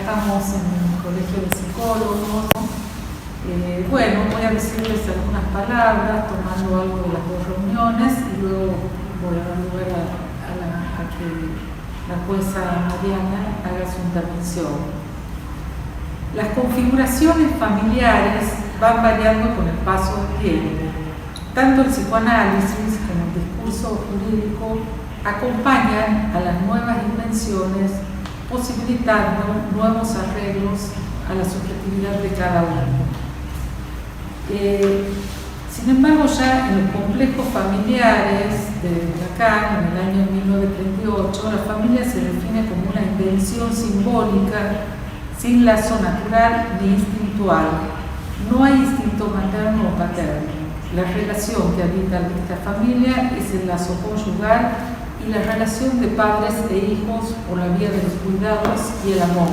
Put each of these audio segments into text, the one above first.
estamos en el colegio de psicólogos, ¿no? Bueno, voy a decirles algunas palabras, tomando algo de las dos reuniones, y luego voy a dar lugar a que la jueza Mariana haga su intervención. Las configuraciones familiares van variando con el paso del tiempo. Tanto el psicoanálisis como el discurso jurídico acompañan a las nuevas dimensiones, posibilitando nuevos arreglos a la subjetividad de cada uno. Sin embargo, ya en los complejos familiares de Lacan, en el año 1938, la familia se define como una invención simbólica sin lazo natural ni instintual. No hay instinto materno o paterno. La relación que habita esta familia es el lazo conyugal y la relación de padres e hijos por la vía de los cuidados y el amor.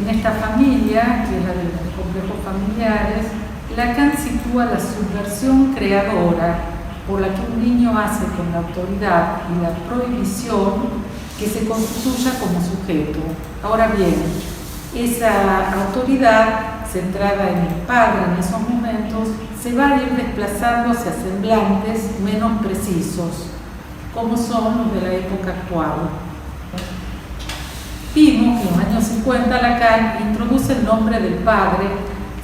En esta familia, que es la de los complejos familiares, Lacan sitúa la subversión creadora por la que un niño hace con la autoridad y la prohibición que se constituya como sujeto. Ahora bien, esa autoridad, centrada en el padre en esos momentos, se va a ir desplazando hacia semblantes menos precisos, como son los de la época actual. Vimos que en los años 50 Lacan introduce el nombre del padre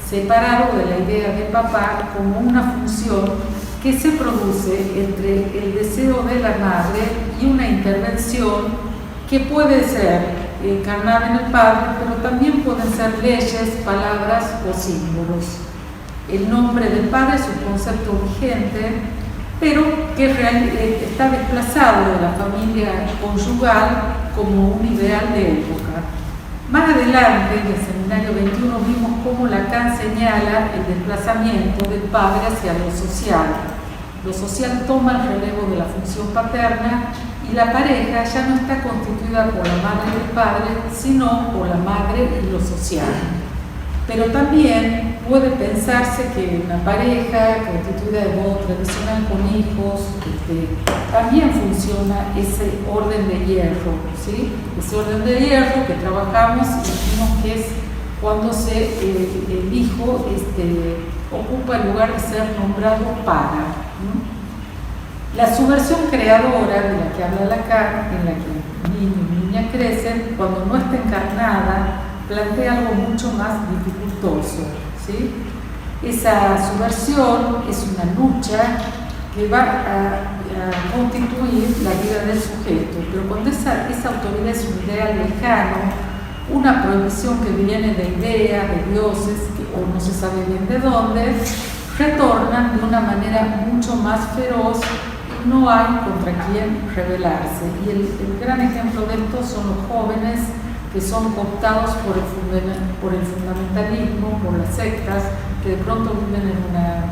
separado de la idea de papá como una función que se produce entre el deseo de la madre y una intervención que puede ser encarnada en el padre, pero también pueden ser leyes, palabras o símbolos. El nombre del padre es un concepto vigente, pero que está desplazado de la familia conyugal como un ideal de época. Más adelante, en el seminario 21, vimos cómo Lacan señala el desplazamiento del padre hacia lo social. Lo social toma el relevo de la función paterna y la pareja ya no está constituida por la madre y el padre, sino por la madre y lo social. Pero también puede pensarse que una pareja constituida de modo tradicional con hijos, también funciona ese orden de hierro, ¿sí? Ese orden de hierro que trabajamos y dijimos que es cuando el hijo ocupa el lugar de ser nombrado para, ¿no? La subversión creadora de la que habla Lacan, en la que el niño y niña crecen, cuando no está encarnada, plantea algo mucho más dificultoso, ¿sí? Esa subversión es una lucha que va a constituir la vida del sujeto, pero cuando esa autoridad es un ideal lejano, una prohibición que viene de ideas, de dioses, o no se sabe bien de dónde, retornan de una manera mucho más feroz y no hay contra quién rebelarse. Y el gran ejemplo de esto son los jóvenes que son cooptados por el fundamentalismo, por las sectas, que de pronto viven en una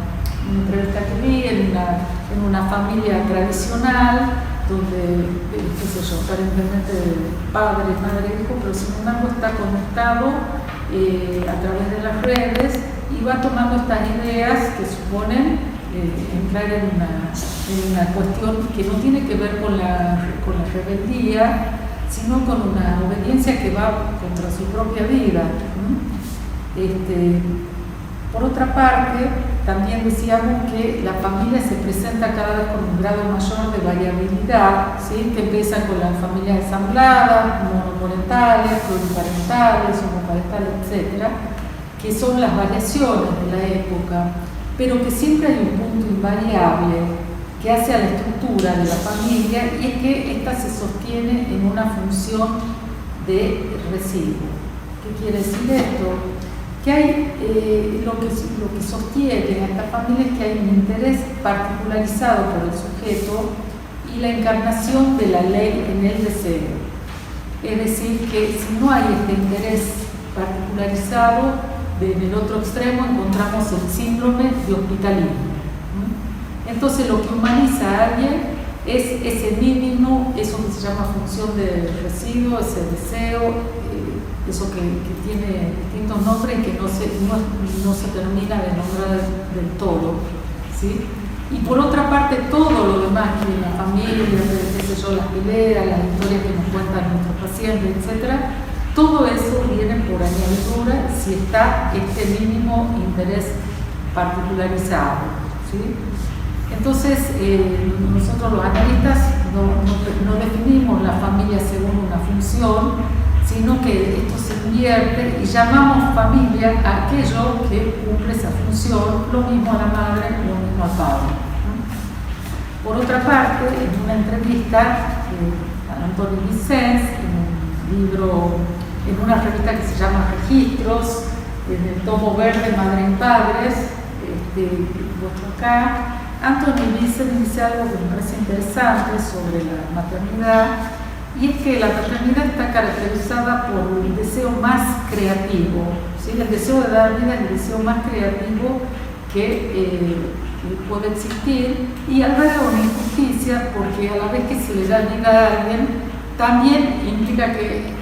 entrevista que vi, en una familia tradicional, donde, qué sé yo, aparentemente padre, madre, hijo, pero sin embargo está conectado a través de las redes y va tomando estas ideas que suponen entrar en una cuestión que no tiene que ver con la rebeldía, sino con una obediencia que va contra su propia vida. Por otra parte, también decíamos que la familia se presenta cada vez con un grado mayor de variabilidad, ¿sí? Que empieza con las familias ensambladas, monoparentales, pluriparentales, homoparentales, etc., que son las variaciones de la época, pero que siempre hay un punto invariable que hace a la estructura de la familia, y es que ésta se sostiene en una función de residuo. ¿Qué quiere decir esto? Que hay lo que sostiene a esta familia es que hay un interés particularizado por el sujeto y la encarnación de la ley en el deseo. Es decir, que si no hay este interés particularizado, en el otro extremo encontramos el síndrome de hospitalismo. Entonces lo que humaniza a alguien es ese mínimo, eso que se llama función de residuo, ese deseo, eso que tiene distintos nombres y que no se termina de nombrar del todo, ¿sí? Y por otra parte, todo lo demás que la familia, qué sé yo, las peleas, las historias que nos cuentan nuestros pacientes, etc., Todo eso viene por añadidura si está este mínimo interés particularizado, ¿sí? Entonces, nosotros los analistas no definimos la familia según una función, sino que esto se invierte y llamamos familia a aquello que cumple esa función, lo mismo a la madre, lo mismo al padre, ¿no? Por otra parte, en una entrevista a Antonio Vicens, en un libro, en una revista que se llama Registros, en el tomo verde Madre y Padres, vuestro acá, Anthony Vicens dice algo que me parece interesante sobre la maternidad, y es que la maternidad está caracterizada por el deseo más creativo, ¿sí? El deseo de dar vida es el deseo más creativo que puede existir, y alberga una injusticia porque a la vez que se le da vida a alguien, también implica que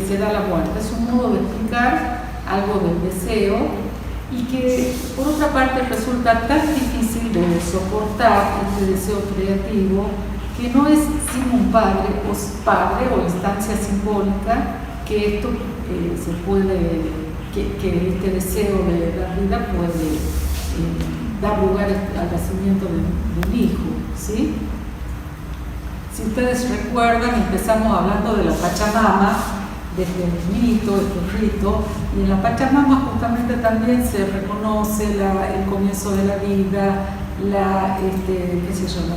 se da la muerte. Es un modo de explicar algo del deseo, y que por otra parte resulta tan difícil de soportar este deseo creativo que no es sin un padre o instancia simbólica que esto que este deseo de dar vida puede dar lugar al nacimiento de un hijo, ¿sí? Si ustedes recuerdan, empezamos hablando de la Pachamama, desde el mito, este rito, y en la Pachamama justamente también se reconoce el comienzo de la vida, la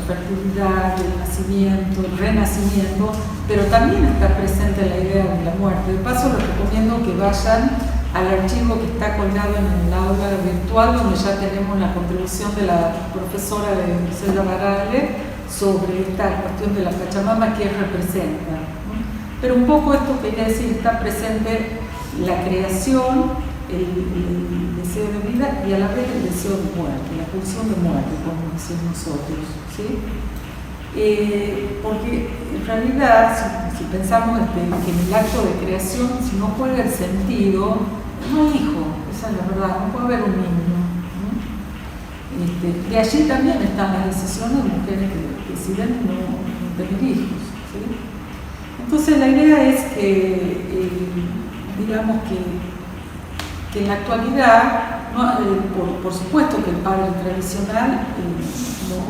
fertilidad, el nacimiento, el renacimiento, pero también está presente la idea de la muerte. De paso, les recomiendo que vayan al archivo que está colgado en el aula virtual, donde ya tenemos la contribución de la profesora de Marcela Barale sobre esta cuestión de la Pachamama que representa. Pero un poco esto quería decir, está presente la creación, el deseo de vida y a la vez el deseo de muerte, la pulsión de muerte, como decimos nosotros, ¿sí? Porque en realidad, si pensamos que en el acto de creación, si no juega el sentido, no hay hijo, esa es la verdad, no puede haber un niño, ¿no? De allí también están las decisiones de mujeres que deciden no tener hijos, ¿sí? Entonces la idea es que, digamos que en la actualidad, por supuesto que el padre tradicional,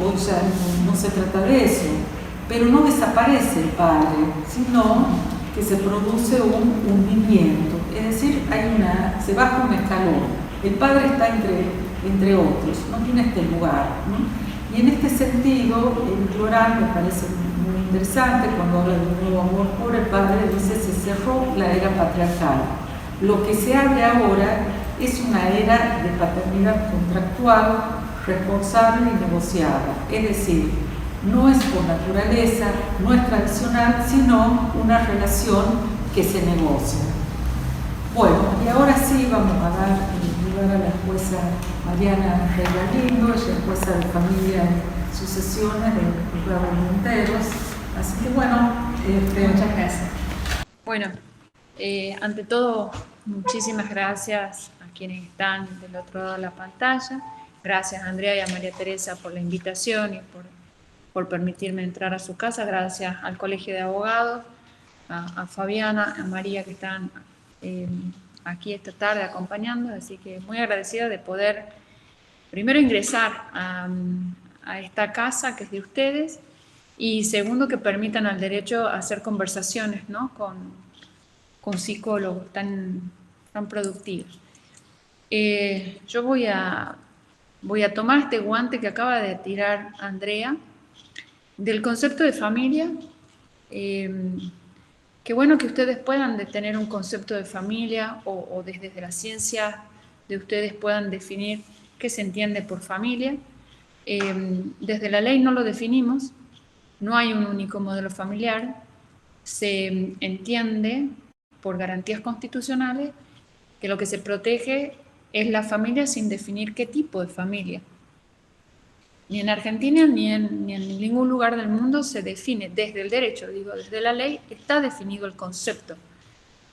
hoy ya no se trata de eso, pero no desaparece el padre, sino que se produce un hundimiento, es decir, se baja un escalón, el padre está entre otros, no tiene este lugar, ¿no? Y en este sentido, el Clorán me parece muy interesante, cuando habla de un nuevo amor por el padre, dice se cerró la era patriarcal. Lo que se abre ahora es una era de paternidad contractual, responsable y negociada. Es decir, no es por naturaleza, no es tradicional, sino una relación que se negocia. Bueno, y ahora sí vamos a dar lugar a la jueza Mariana Rey Galindo, ella es jueza de familia y sucesiones del juzgado de Monteros. Así que bueno, muchas gracias. Bueno, ante todo, muchísimas gracias a quienes están del otro lado de la pantalla. Gracias a Andrea y a María Teresa por la invitación y por permitirme entrar a su casa. Gracias al Colegio de Abogados, a Fabiana, a María que están aquí esta tarde acompañando. Así que muy agradecida de poder primero ingresar a esta casa que es de ustedes y segundo que permitan al derecho a hacer conversaciones, ¿no? con psicólogos tan productivos. Yo voy a tomar este guante que acaba de tirar Andrea del concepto de familia. Qué bueno que ustedes puedan tener un concepto de familia o desde la ciencia de ustedes puedan definir qué se entiende por familia. Desde la ley no lo definimos, no hay un único modelo familiar, se entiende por garantías constitucionales que lo que se protege es la familia sin definir qué tipo de familia. Ni en Argentina ni en ningún lugar del mundo se define desde el derecho, desde la ley está definido el concepto.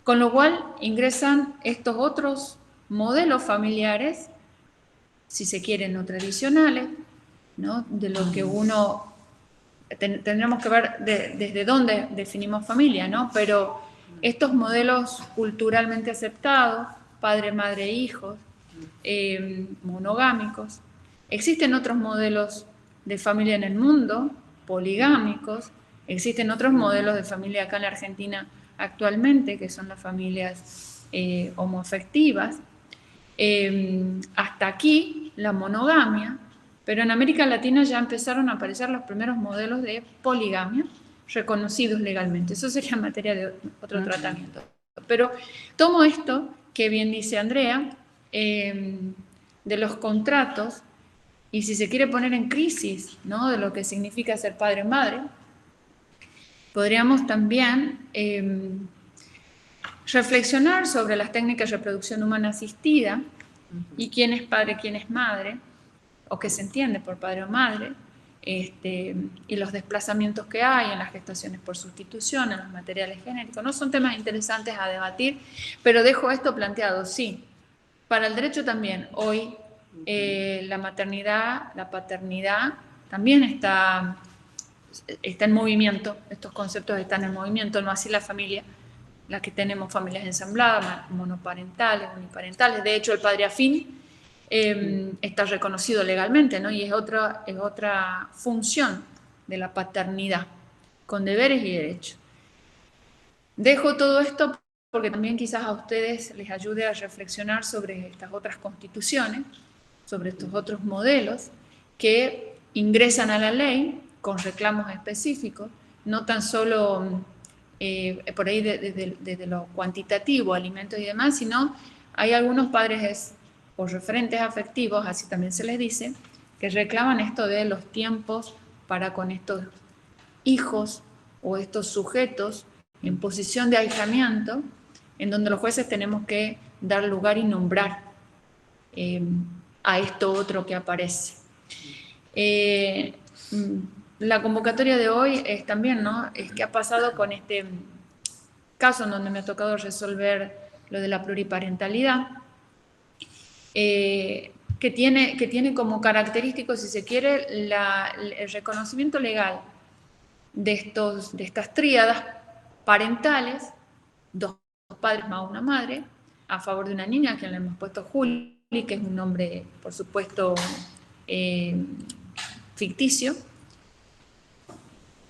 Con lo cual ingresan estos otros modelos familiares, si se quieren no tradicionales, ¿no? De lo que uno tendremos que ver desde dónde definimos familia, ¿no? Pero estos modelos culturalmente aceptados, padre, madre, hijos, monogámicos. Existen otros modelos de familia en el mundo, poligámicos. Existen otros modelos de familia acá en la Argentina actualmente, que son las familias homoafectivas. Hasta aquí la monogamia, pero en América Latina ya empezaron a aparecer los primeros modelos de poligamia reconocidos legalmente. Eso sería materia de otro tratamiento. Pero tomo esto, que bien dice Andrea, de los contratos, y si se quiere poner en crisis, ¿no?, de lo que significa ser padre o madre, podríamos también reflexionar sobre las técnicas de reproducción humana asistida y quién es padre, quién es madre, o qué se entiende por padre o madre, y los desplazamientos que hay en las gestaciones por sustitución, en los materiales genéticos. No son temas interesantes a debatir, pero dejo esto planteado, sí. Para el derecho también, hoy la maternidad, la paternidad, también está en movimiento, estos conceptos están en movimiento, no así la familia, la que tenemos familias ensambladas, monoparentales, uniparentales. De hecho, el padre afín está reconocido legalmente, ¿no? Y es otra función de la paternidad, con deberes y derechos. Dejo todo esto porque también quizás a ustedes les ayude a reflexionar sobre estas otras constituciones, sobre estos otros modelos que ingresan a la ley con reclamos específicos, no tan solo por ahí desde lo cuantitativo, alimentos y demás, sino hay algunos padres o referentes afectivos, así también se les dice, que reclaman esto de los tiempos para con estos hijos o estos sujetos en posición de aislamiento, en donde los jueces tenemos que dar lugar y nombrar a esto otro que aparece. La convocatoria de hoy es también, ¿no?, es qué ha pasado con este caso en donde me ha tocado resolver lo de la pluriparentalidad, que tiene como característico, si se quiere, el reconocimiento legal de estas tríadas parentales, dos padres más una madre, a favor de una niña, a quien le hemos puesto Juli, que es un nombre, por supuesto, ficticio.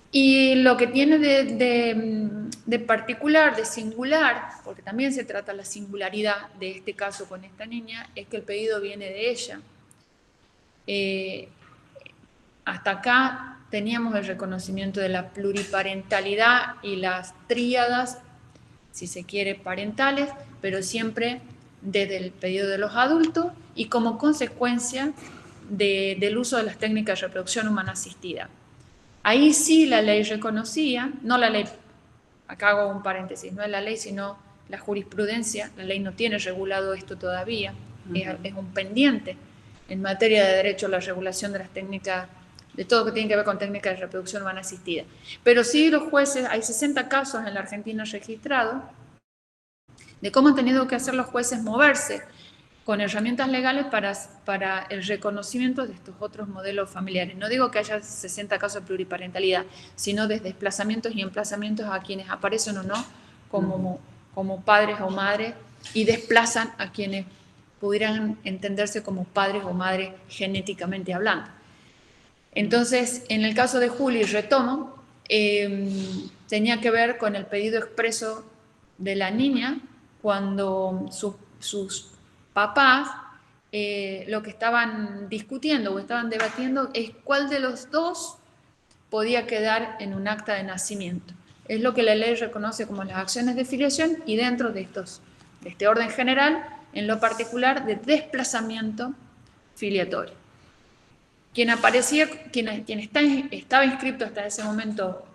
Y lo que tiene de particular, de singular, porque también se trata la singularidad de este caso con esta niña, es que el pedido viene de ella. Hasta acá teníamos el reconocimiento de la pluriparentalidad y las tríadas, si se quiere, parentales, pero siempre desde el pedido de los adultos y como consecuencia del uso de las técnicas de reproducción humana asistida. Ahí sí la ley reconocía, no la ley, acá hago un paréntesis, no es la ley, sino la jurisprudencia. La ley no tiene regulado esto todavía, es un pendiente en materia de derecho, la regulación de las técnicas, de todo lo que tiene que ver con técnicas de reproducción humana asistida. Pero sí los jueces, hay 60 casos en la Argentina registrados, de cómo han tenido que hacer los jueces moverse con herramientas legales para el reconocimiento de estos otros modelos familiares. No digo que haya 60 casos de pluriparentalidad, sino de desplazamientos y emplazamientos a quienes aparecen o no como padres o madres y desplazan a quienes pudieran entenderse como padres o madres genéticamente hablando. Entonces, en el caso de Juli, retomo, tenía que ver con el pedido expreso de la niña cuando sus papás lo que estaban discutiendo o estaban debatiendo es cuál de los dos podía quedar en un acta de nacimiento. Es lo que la ley reconoce como las acciones de filiación y dentro de este orden general, en lo particular de desplazamiento filiatorio. Quien estaba inscrito hasta ese momento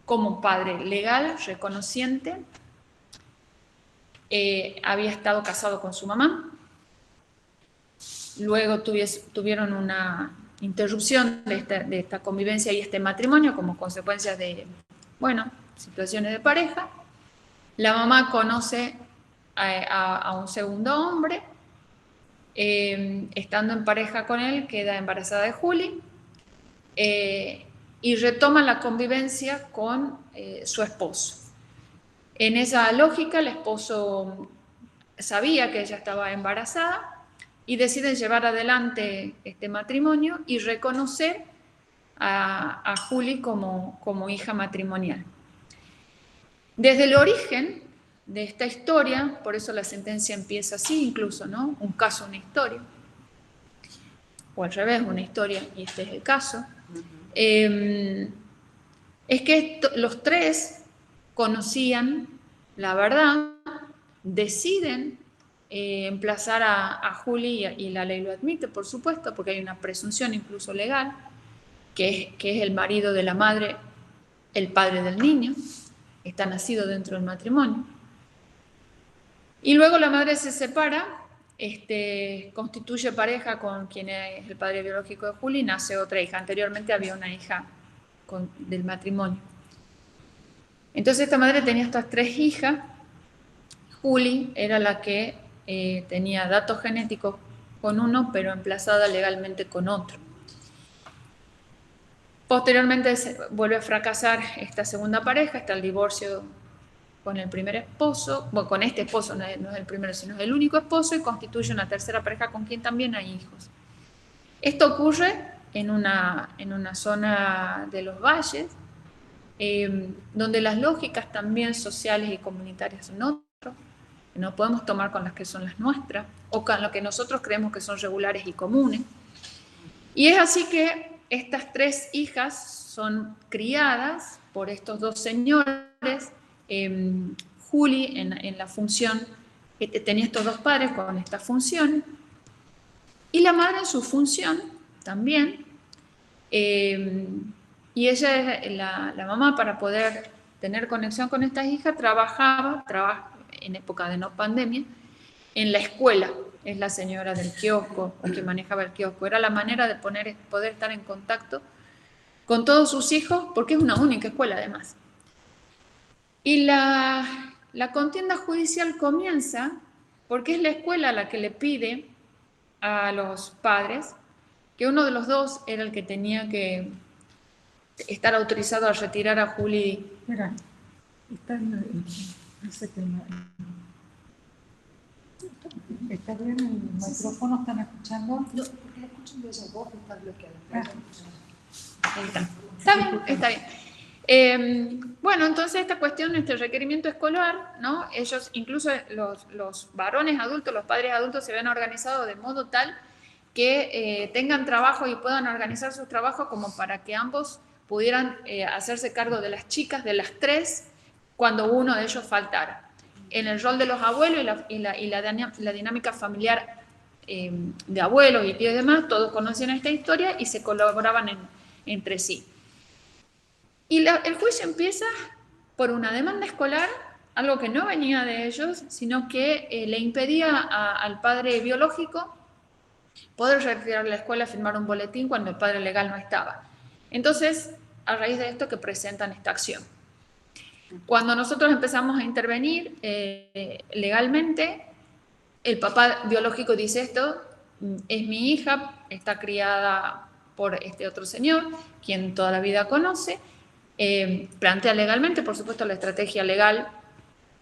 como padre legal, reconociente, había estado casado con su mamá. Luego tuvieron una interrupción de esta convivencia y este matrimonio como consecuencia de, situaciones de pareja. La mamá conoce a un segundo hombre, estando en pareja con él, queda embarazada de Juli y retoma la convivencia con su esposo. En esa lógica, el esposo sabía que ella estaba embarazada y deciden llevar adelante este matrimonio y reconocer a Juli como hija matrimonial. Desde el origen de esta historia, por eso la sentencia empieza así incluso, ¿no? Un caso, una historia, o al revés, una historia y este es el caso, es que los tres conocían la verdad, deciden emplazar a Juli y la ley lo admite, por supuesto, porque hay una presunción incluso legal, que es el marido de la madre, el padre del niño, está nacido dentro del matrimonio. Y luego la madre se separa, constituye pareja con quien es el padre biológico de Juli y nace otra hija. Anteriormente había una hija del matrimonio. Entonces esta madre tenía estas tres hijas. Juli era la que tenía datos genéticos con uno, pero emplazada legalmente con otro. Posteriormente vuelve a fracasar esta segunda pareja, está el divorcio con el primer esposo, bueno, con este esposo, no es el primero, sino es el único esposo, y constituye una tercera pareja con quien también hay hijos. Esto ocurre en una zona de los valles, donde las lógicas también sociales y comunitarias son otras, que no podemos tomar con las que son las nuestras, o con lo que nosotros creemos que son regulares y comunes. Y es así que estas tres hijas son criadas por estos dos señores. Juli en la función, que tenía estos dos padres con estas funciones, y la madre en su función también, y ella, la mamá, para poder tener conexión con estas hijas, trabaja en época de no pandemia, en la escuela, es la señora del kiosco, o que manejaba el kiosco, era la manera de poder estar en contacto con todos sus hijos, porque es una única escuela además. Y la contienda judicial comienza porque es la escuela la que le pide a los padres que uno de los dos era el que tenía que estar autorizado a retirar a Juli. Mira, está ¿está bien el micrófono? ¿Están escuchando? No, porque la escuchan de esa voz, está bloqueada. Ahí está. Está bien, está bien. Bueno, entonces esta cuestión, este requerimiento escolar, ¿no? Ellos, incluso los varones adultos, los padres adultos, se ven organizados de modo tal que tengan trabajo y puedan organizar sus trabajos como para que ambos pudieran hacerse cargo de las chicas, de las tres, cuando uno de ellos faltara. En el rol de los abuelos y la dinámica familiar de abuelos y tíos y demás, todos conocían esta historia y se colaboraban entre sí. Y el juicio empieza por una demanda escolar, algo que no venía de ellos, sino que le impedía al padre biológico poder retirar la escuela, firmar un boletín cuando el padre legal no estaba. Entonces, a raíz de esto que presentan esta acción. Cuando nosotros empezamos a intervenir legalmente, el papá biológico dice esto, es mi hija, está criada por este otro señor, quien toda la vida conoce, plantea legalmente, por supuesto la estrategia legal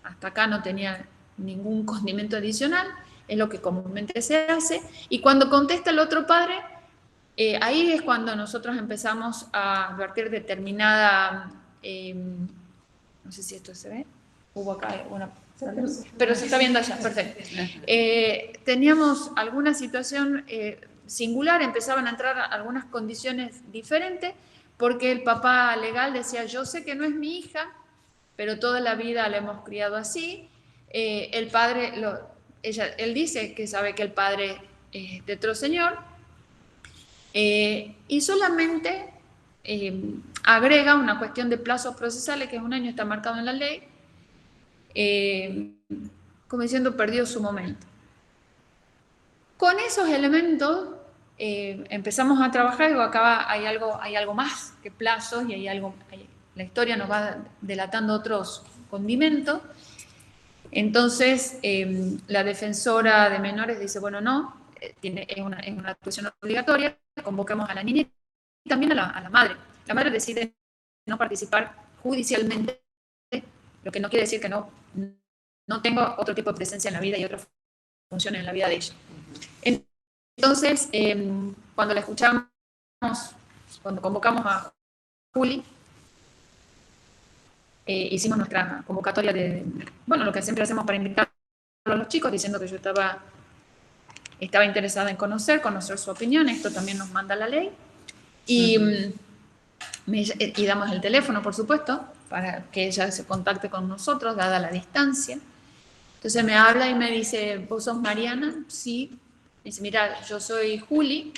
hasta acá no tenía ningún condimento adicional, es lo que comúnmente se hace, y cuando contesta el otro padre, ahí es cuando nosotros empezamos a advertir determinada, no sé si esto se ve, hubo acá una, pero se está viendo allá, perfecto. Teníamos alguna situación singular, empezaban a entrar algunas condiciones diferentes, porque el papá legal decía, yo sé que no es mi hija, pero toda la vida la hemos criado así. El padre, él dice que sabe que el padre es de otro señor, y solamente agrega una cuestión de plazos procesales, que es 1 año, está marcado en la ley, como diciendo, perdió su momento. Con esos elementos empezamos a trabajar, y digo, acá hay algo más que plazos, y la historia nos va delatando otros condimentos. Entonces, la defensora de menores dice, bueno, no, es una actuación obligatoria, convocamos a la niña y también a la madre. La madre decide no participar judicialmente lo que no quiere decir que no tengo otro tipo de presencia en la vida y otras funciones en la vida de ella. Entonces, cuando la escuchamos, cuando convocamos a Juli, hicimos nuestra convocatoria bueno, lo que siempre hacemos para invitar a los chicos, diciendo que yo estaba interesada en conocer su opinión. Esto también nos manda la ley. Y damos el teléfono, por supuesto, para que ella se contacte con nosotros, dada la distancia. Entonces me habla y me dice, ¿vos sos Mariana? Sí. Me dice, mira, yo soy Juli,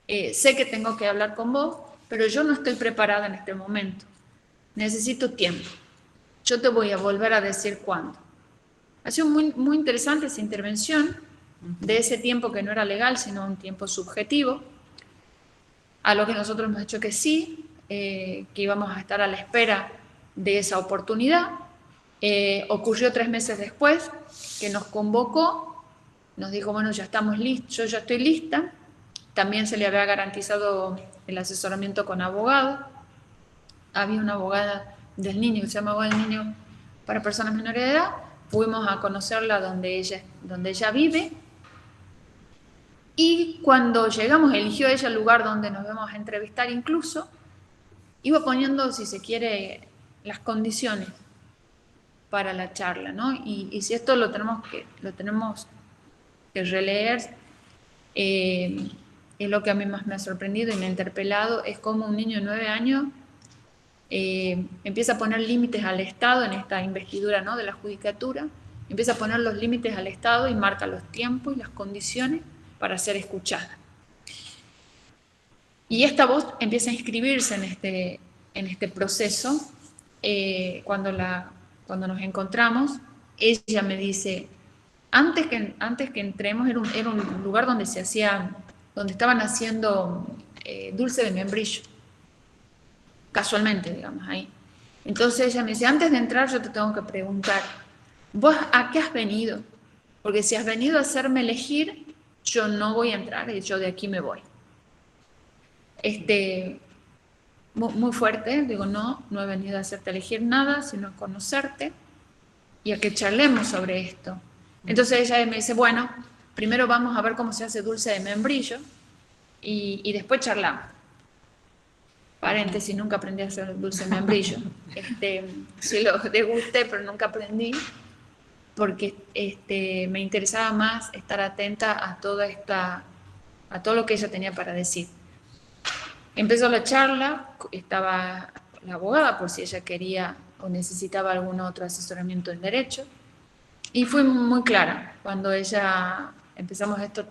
sé que tengo que hablar con vos, pero yo no estoy preparada en este momento. Necesito tiempo. Yo te voy a volver a decir cuándo. Ha sido muy, muy interesante esa intervención de ese tiempo que no era legal, sino un tiempo subjetivo, a lo que nosotros hemos dicho que sí, que íbamos a estar a la espera de esa oportunidad. Ocurrió 3 meses después, que nos convocó, nos dijo, bueno, ya estamos listos, yo ya estoy lista. También se le había garantizado el asesoramiento con abogado. Había una abogada del niño, que se llama abogada del niño para personas menores de edad. Fuimos a conocerla donde ella vive. Y cuando llegamos, eligió ella el lugar donde nos íbamos a entrevistar incluso, iba poniendo, si se quiere, las condiciones para la charla, ¿no? Y si esto lo tenemos que releer, es lo que a mí más me ha sorprendido y me ha interpelado, es cómo un niño de 9 años empieza a poner límites al Estado en esta investidura, ¿no?, de la judicatura, empieza a poner los límites al Estado y marca los tiempos y las condiciones para ser escuchada. Y esta voz empieza a inscribirse en este proceso. Cuando nos encontramos, ella me dice, antes que entremos, era un lugar donde estaban haciendo dulce de membrillo, casualmente, digamos, ahí. Entonces ella me dice, antes de entrar yo te tengo que preguntar, ¿vos a qué has venido? Porque si has venido a hacerme elegir, yo no voy a entrar y yo de aquí me voy. Muy fuerte, digo, no he venido a hacerte elegir nada, sino a conocerte y a que charlemos sobre esto. Entonces ella me dice, bueno, primero vamos a ver cómo se hace dulce de membrillo y después charlamos. Paréntesis, nunca aprendí a hacer dulce de membrillo. Sí lo degusté, pero nunca aprendí, porque me interesaba más estar atenta a todo lo que ella tenía para decir. Empezó la charla, estaba la abogada por si ella quería o necesitaba algún otro asesoramiento en derecho, y fui muy clara. Cuando empezamos esto,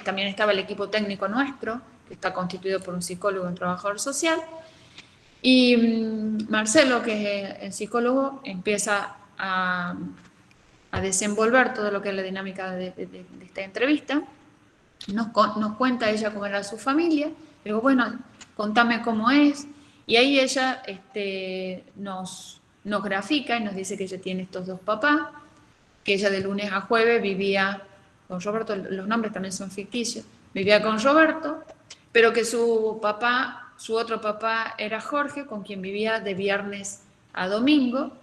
también estaba el equipo técnico nuestro, que está constituido por un psicólogo y un trabajador social, y Marcelo, que es el psicólogo, empieza a desenvolver todo lo que es la dinámica de esta entrevista. Nos cuenta ella cómo era su familia. Digo, bueno, contame cómo es. Y ahí ella nos grafica y nos dice que ella tiene estos 2 papás, que ella de lunes a jueves vivía con Roberto, los nombres también son ficticios, vivía con Roberto, pero que su otro papá era Jorge, con quien vivía de viernes a domingo,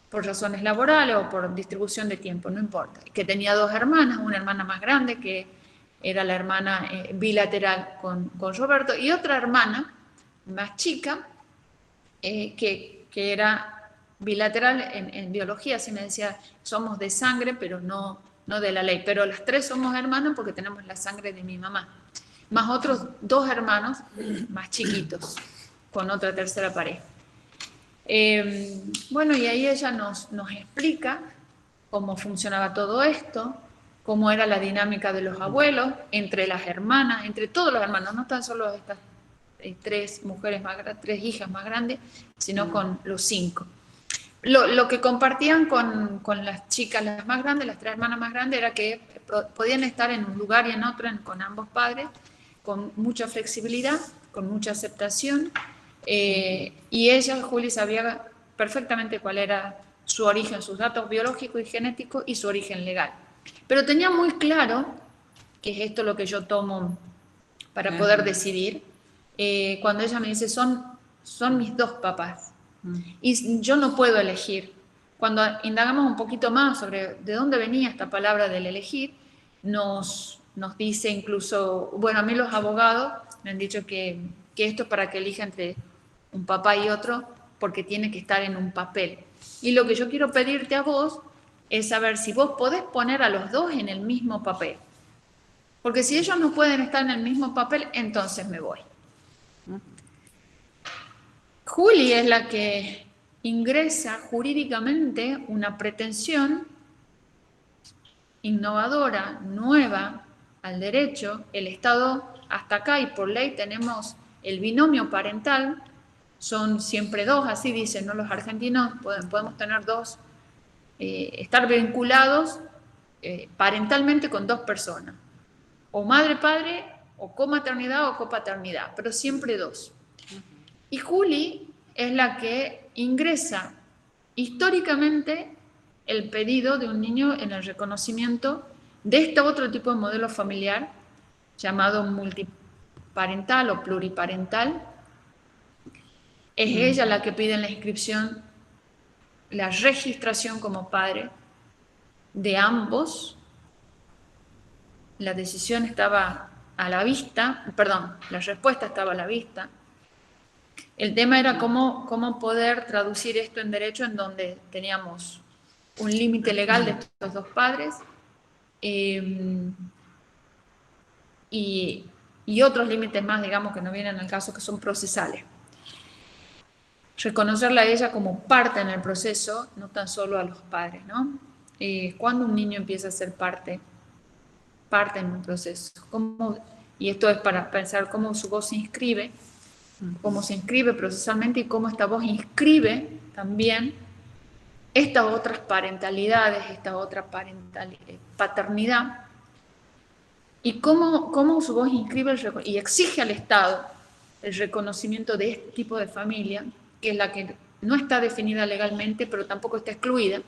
por razones laborales o por distribución de tiempo, no importa. Que tenía 2 hermanas, una hermana más grande que era la hermana bilateral con Roberto, y otra hermana más chica que era bilateral en biología. Así me decía, somos de sangre, pero no de la ley, pero las 3 somos hermanas porque tenemos la sangre de mi mamá, más otros 2 hermanos más chiquitos, con otra tercera pareja. Bueno, y ahí ella nos explica cómo funcionaba todo esto, cómo era la dinámica de los abuelos, entre las hermanas, entre todos los hermanos, no tan solo estas 3 hijas más grandes, sino con los 5. Lo que compartían con las chicas, las más grandes, las 3 hermanas más grandes, era que podían estar en un lugar y en otro con ambos padres, con mucha flexibilidad, con mucha aceptación, y ella, Juli, sabía perfectamente cuál era su origen, sus datos biológicos y genéticos y su origen legal. Pero tenía muy claro, que es esto lo que yo tomo para poder decidir, cuando ella me dice, son mis 2 papás, y yo no puedo elegir, cuando indagamos un poquito más sobre de dónde venía esta palabra del elegir, nos dice incluso, bueno, a mí los abogados me han dicho que esto es para que elija entre un papá y otro, porque tiene que estar en un papel. Y lo que yo quiero pedirte a vos es saber si vos podés poner a los dos en el mismo papel. Porque si ellos no pueden estar en el mismo papel, entonces me voy. Juli es la que ingresa jurídicamente una pretensión innovadora, nueva al derecho. El Estado, hasta acá y por ley tenemos el binomio parental, son siempre dos, así dicen, ¿no? Los argentinos podemos tener dos, estar vinculados parentalmente con dos personas, o madre-padre, o comaternidad o copaternidad, pero siempre dos. Y Juli es la que ingresa históricamente el pedido de un niño en el reconocimiento de este otro tipo de modelo familiar llamado multiparental o pluriparental. Es ella la que pide en la inscripción la registración como padre de ambos. La decisión estaba a la vista, perdón, la respuesta estaba a la vista. El tema era cómo poder traducir esto en derecho en donde teníamos un límite legal de estos dos padres y otros límites más, digamos, que no vienen al caso, que son procesales. Reconocerla a ella como parte en el proceso, no tan solo a los padres, ¿no? Cuando un niño empieza a ser parte en un proceso. Y esto es para pensar cómo su voz se inscribe, cómo se inscribe procesalmente y cómo esta voz inscribe también estas otras parentalidades, esta otra paternidad, y cómo su voz inscribe y exige al Estado el reconocimiento de este tipo de familia, que es la que no está definida legalmente, pero tampoco está excluida,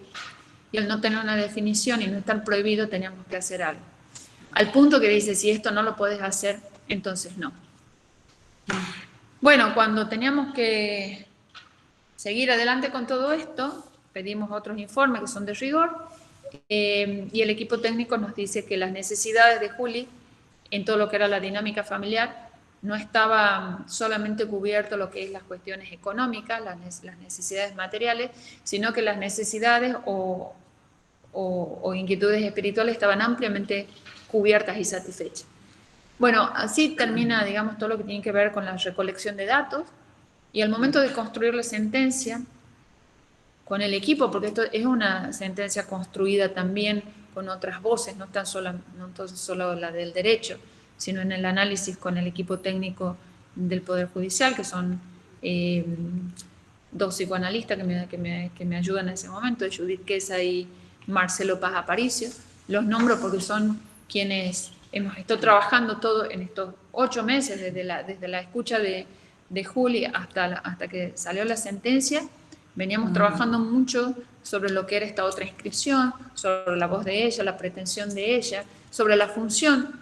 y al no tener una definición y no estar prohibido, teníamos que hacer algo. Al punto que dice, si esto no lo puedes hacer, entonces no. Bueno, cuando teníamos que seguir adelante con todo esto, pedimos otros informes que son de rigor, y el equipo técnico nos dice que las necesidades de Juli, en todo lo que era la dinámica familiar, no estaba solamente cubierto lo que es las cuestiones económicas, las necesidades materiales, sino que las necesidades o inquietudes espirituales estaban ampliamente cubiertas y satisfechas. Bueno, así termina, digamos, todo lo que tiene que ver con la recolección de datos, y al momento de construir la sentencia con el equipo, porque esto es una sentencia construida también con otras voces, no tan solo la del derecho, sino en el análisis con el equipo técnico del Poder Judicial, que son dos psicoanalistas que me ayudan en ese momento, Judith Quesa y Marcelo Paz Aparicio. Los nombro porque son quienes hemos estado trabajando todo en estos 8 meses, desde la escucha de Juli hasta que salió la sentencia. Veníamos trabajando mucho sobre lo que era esta otra inscripción, sobre la voz de ella, la pretensión de ella, sobre la función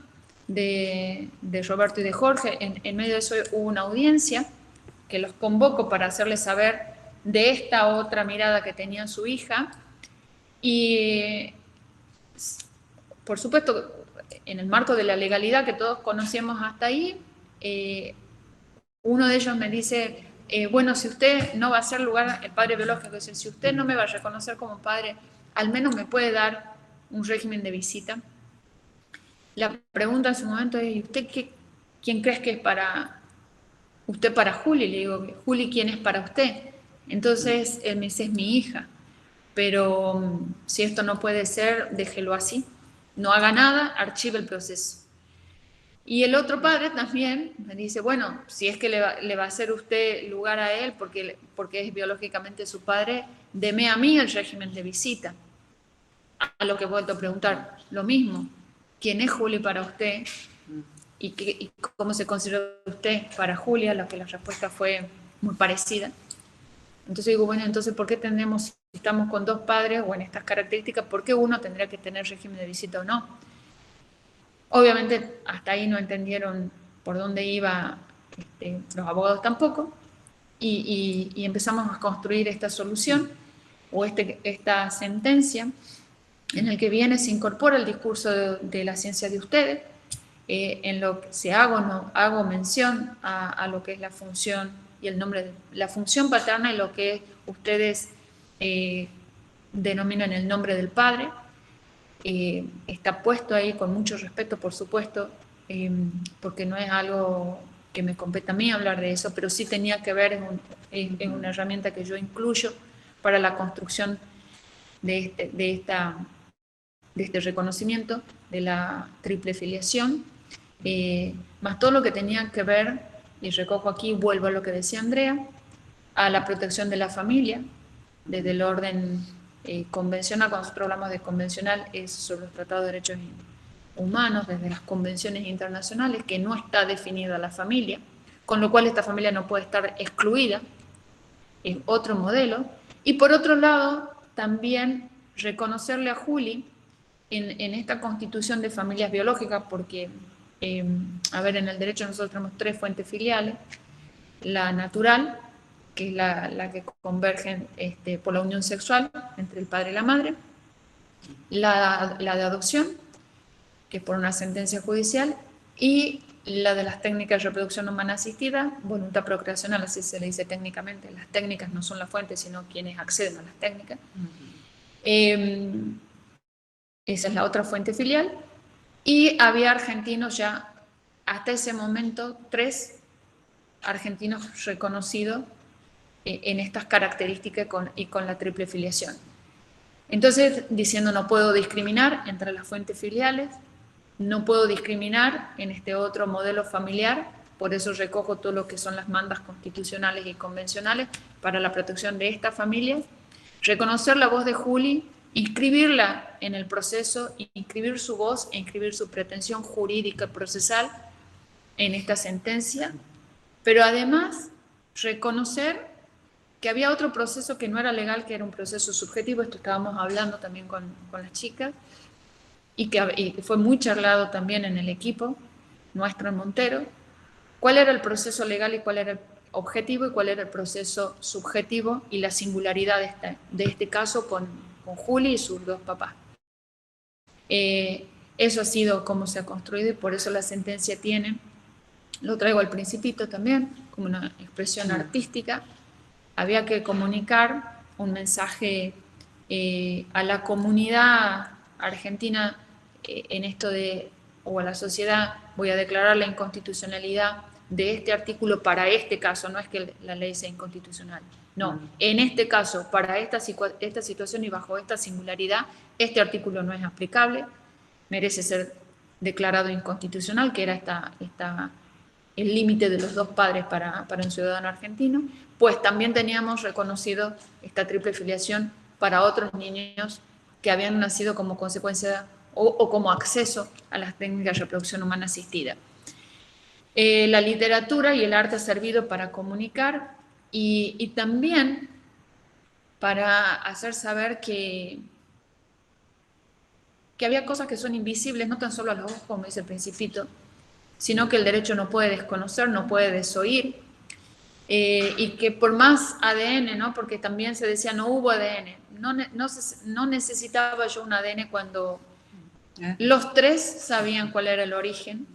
de Roberto y de Jorge. En medio de eso hubo una audiencia que los convoco para hacerles saber de esta otra mirada que tenía su hija. Y, por supuesto, en el marco de la legalidad que todos conocemos hasta ahí, uno de ellos me dice, bueno, si usted no va a hacer lugar, el padre biológico dice, si usted no me va a reconocer como padre, al menos me puede dar un régimen de visita. La pregunta en su momento es, ¿y usted quién crees que es para usted para Juli? Le digo, Juli, ¿quién es para usted? Entonces él me dice, es mi hija, pero si esto no puede ser, déjelo así, no haga nada, archive el proceso. Y el otro padre también me dice, bueno, si es que le va a hacer usted lugar a él porque es biológicamente su padre, deme a mí el régimen de visita. A lo que he vuelto a preguntar, lo mismo, ¿quién es Juli para usted? ¿Y cómo se considera usted para Julia? La que la respuesta fue muy parecida. Entonces digo, bueno, entonces ¿por qué si estamos con dos padres o en estas características, por qué uno tendría que tener régimen de visita o no? Obviamente hasta ahí no entendieron por dónde iba, los abogados tampoco, y empezamos a construir esta solución o esta sentencia, en el que viene, se incorpora el discurso de la ciencia de ustedes, en lo que se hago mención a lo que es la función y el nombre, la función paterna y lo que ustedes denominan el nombre del padre. Está puesto ahí con mucho respeto, por supuesto, porque no es algo que me compete a mí hablar de eso, pero sí tenía que ver, es una herramienta que yo incluyo para la construcción de este reconocimiento de la triple filiación, más todo lo que tenía que ver, y recojo aquí, vuelvo a lo que decía Andrea, a la protección de la familia, desde el orden convencional. Cuando nosotros hablamos de convencional, es sobre los tratados de derechos humanos, desde las convenciones internacionales, que no está definida la familia, con lo cual esta familia no puede estar excluida, es otro modelo. Y por otro lado, también reconocerle a Juli en esta constitución de familias biológicas, porque, a ver, en el derecho nosotros tenemos 3 fuentes filiales: la natural, que es la que convergen por la unión sexual entre el padre y la madre; la de adopción, que es por una sentencia judicial; y la de las técnicas de reproducción humana asistida, voluntad procreacional, así se le dice técnicamente. Las técnicas no son la fuente, sino quienes acceden a las técnicas. Esa es la otra fuente filial. Y había argentinos ya, hasta ese momento, 3 argentinos reconocidos en estas características y con la triple filiación. Entonces, diciendo, no puedo discriminar entre las fuentes filiales, no puedo discriminar en este otro modelo familiar, por eso recojo todo lo que son las mandas constitucionales y convencionales para la protección de esta familia, reconocer la voz de Juli, inscribirla en el proceso, inscribir su voz e inscribir su pretensión jurídica procesal en esta sentencia, pero además reconocer que había otro proceso que no era legal, que era un proceso subjetivo. Esto estábamos hablando también con las chicas, y que fue muy charlado también en el equipo nuestro en Montero: cuál era el proceso legal y cuál era el objetivo y cuál era el proceso subjetivo, y la singularidad de este caso con Juli y sus 2 papás. Eso ha sido cómo se ha construido, y por eso la sentencia tiene, lo traigo al principito también, como una expresión artística. Había que comunicar un mensaje a la comunidad argentina en esto o a la sociedad: voy a declarar la inconstitucionalidad de este artículo para este caso. No es que la ley sea inconstitucional, no, en este caso, para esta situación y bajo esta singularidad, este artículo no es aplicable, merece ser declarado inconstitucional, que era el límite de los 2 padres para un ciudadano argentino. Pues también teníamos reconocido esta triple filiación para otros niños que habían nacido como consecuencia o como acceso a las técnicas de reproducción humana asistida. La literatura y el arte ha servido para comunicar y también para hacer saber que había cosas que son invisibles, no tan solo a los ojos, como dice el Principito, sino que el derecho no puede desconocer, no puede desoír, y que por más ADN, ¿no? Porque también se decía no hubo ADN, no necesitaba yo un ADN cuando los 3 sabían cuál era el origen,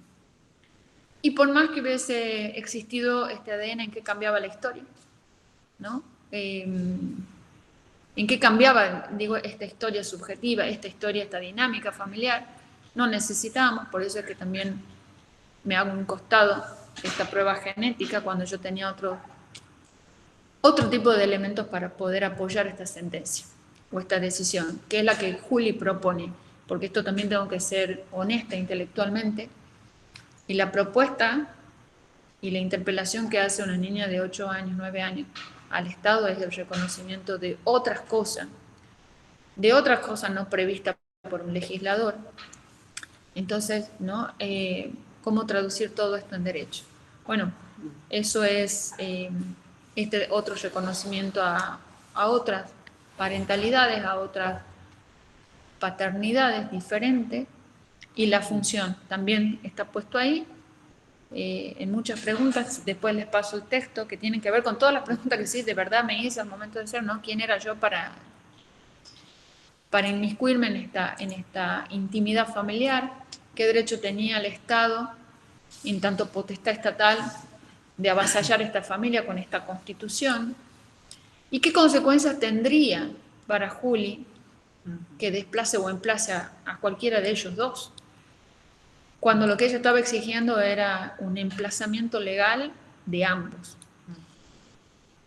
y por más que hubiese existido este ADN, ¿en qué cambiaba la historia? ¿No? ¿En qué cambiaba, digo, esta historia subjetiva, esta dinámica familiar? No necesitábamos. Por eso es que también me hago un costado esta prueba genética cuando yo tenía otro tipo de elementos para poder apoyar esta sentencia o esta decisión, que es la que Juli propone, porque esto también tengo que ser honesta intelectualmente, y la propuesta y la interpelación que hace una niña de 8 años, 9 años al Estado es el reconocimiento de otras cosas no previstas por un legislador. Entonces, ¿no? ¿Cómo traducir todo esto en derecho? Bueno, eso es este otro reconocimiento a otras parentalidades, a otras paternidades diferentes, y la función también está puesto ahí en muchas preguntas. Después les paso el texto, que tienen que ver con todas las preguntas que sí, de verdad me hice al momento de ser, ¿no? ¿Quién era yo para para inmiscuirme en esta intimidad familiar, qué derecho tenía el Estado, en tanto potestad estatal, de avasallar esta familia con esta constitución, y qué consecuencias tendría para Juli que desplace o emplace a cualquiera de ellos dos, cuando lo que ella estaba exigiendo era un emplazamiento legal de ambos.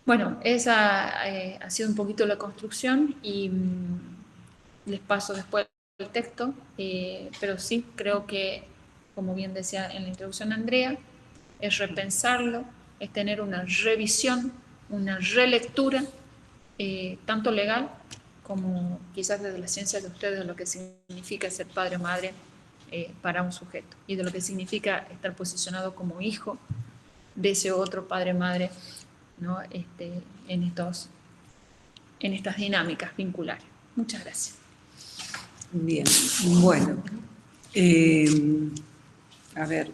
Bueno, esa ha sido un poquito la construcción y les paso después el texto, pero sí creo que, como bien decía en la introducción Andrea, es repensarlo, es tener una revisión, una relectura, tanto legal como quizás desde la ciencia de ustedes, de lo que significa ser padre o madre para un sujeto y de lo que significa estar posicionado como hijo de ese otro padre o madre, ¿no? en estas dinámicas vinculares. Muchas gracias. Bien, bueno, a ver,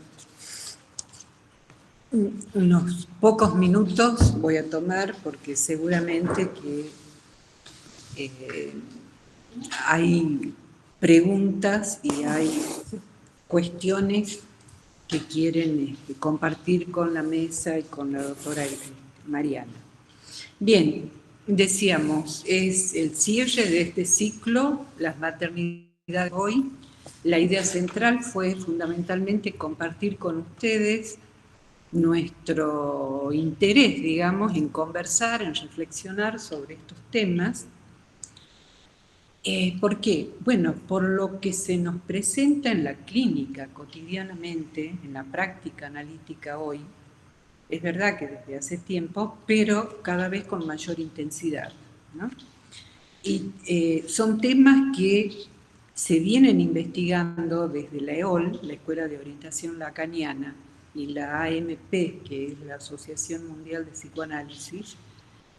unos pocos minutos voy a tomar porque seguramente que hay preguntas y hay cuestiones que quieren compartir con la mesa y con la doctora Mariana. Bien, decíamos, es el cierre de este ciclo, las maternidades hoy. La idea central fue fundamentalmente compartir con ustedes nuestro interés, digamos, en conversar, en reflexionar sobre estos temas. ¿Por qué? Bueno, por lo que se nos presenta en la clínica cotidianamente, en la práctica analítica hoy. Es verdad que desde hace tiempo, pero cada vez con mayor intensidad, ¿no? Y son temas que se vienen investigando desde la EOL, la Escuela de Orientación Lacaniana, y la AMP, que es la Asociación Mundial de Psicoanálisis,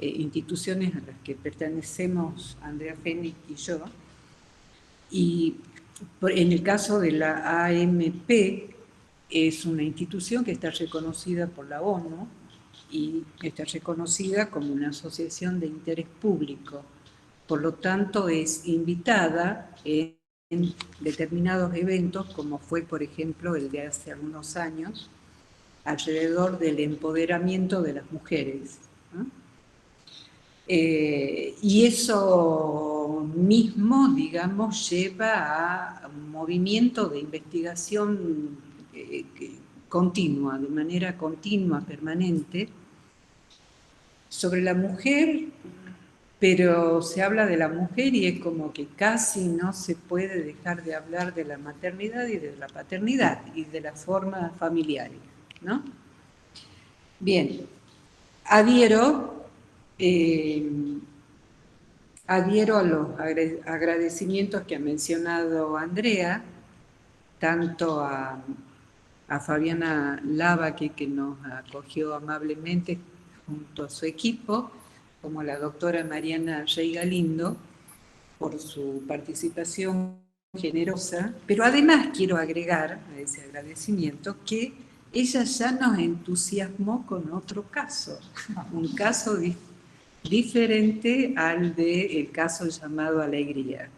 instituciones a las que pertenecemos Andrea Fénix y yo. Y en el caso de la AMP, es una institución que está reconocida por la ONU y está reconocida como una asociación de interés público. Por lo tanto, es invitada en determinados eventos, como fue, por ejemplo, el de hace algunos años, alrededor del empoderamiento de las mujeres, ¿no? Y eso mismo, digamos, lleva a un movimiento de investigación continua, de manera continua, permanente, sobre la mujer, pero se habla de la mujer y es como que casi no se puede dejar de hablar de la maternidad y de la paternidad y de las formas familiares, ¿no? Bien, adhiero a los agradecimientos que ha mencionado Andrea, tanto a Fabiana Lavaque, que nos acogió amablemente junto a su equipo, como a la doctora Mariana Rey Galindo, por su participación generosa, pero además quiero agregar a ese agradecimiento que ella ya nos entusiasmó con otro caso, un caso diferente al del caso llamado Alegría.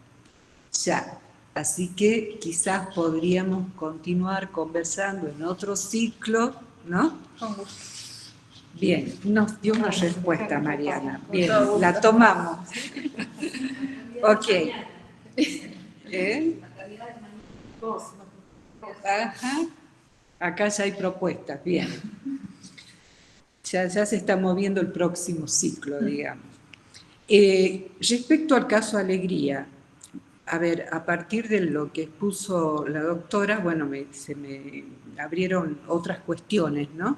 Ya. Así que quizás podríamos continuar conversando en otro ciclo, ¿no? Bien, nos dio una respuesta, Mariana. Bien, la tomamos. Ok. Ajá. Acá ya hay propuestas, bien. Ya se está moviendo el próximo ciclo, digamos. Respecto al caso Alegría, a ver, a partir de lo que expuso la doctora, bueno, se me abrieron otras cuestiones, ¿no?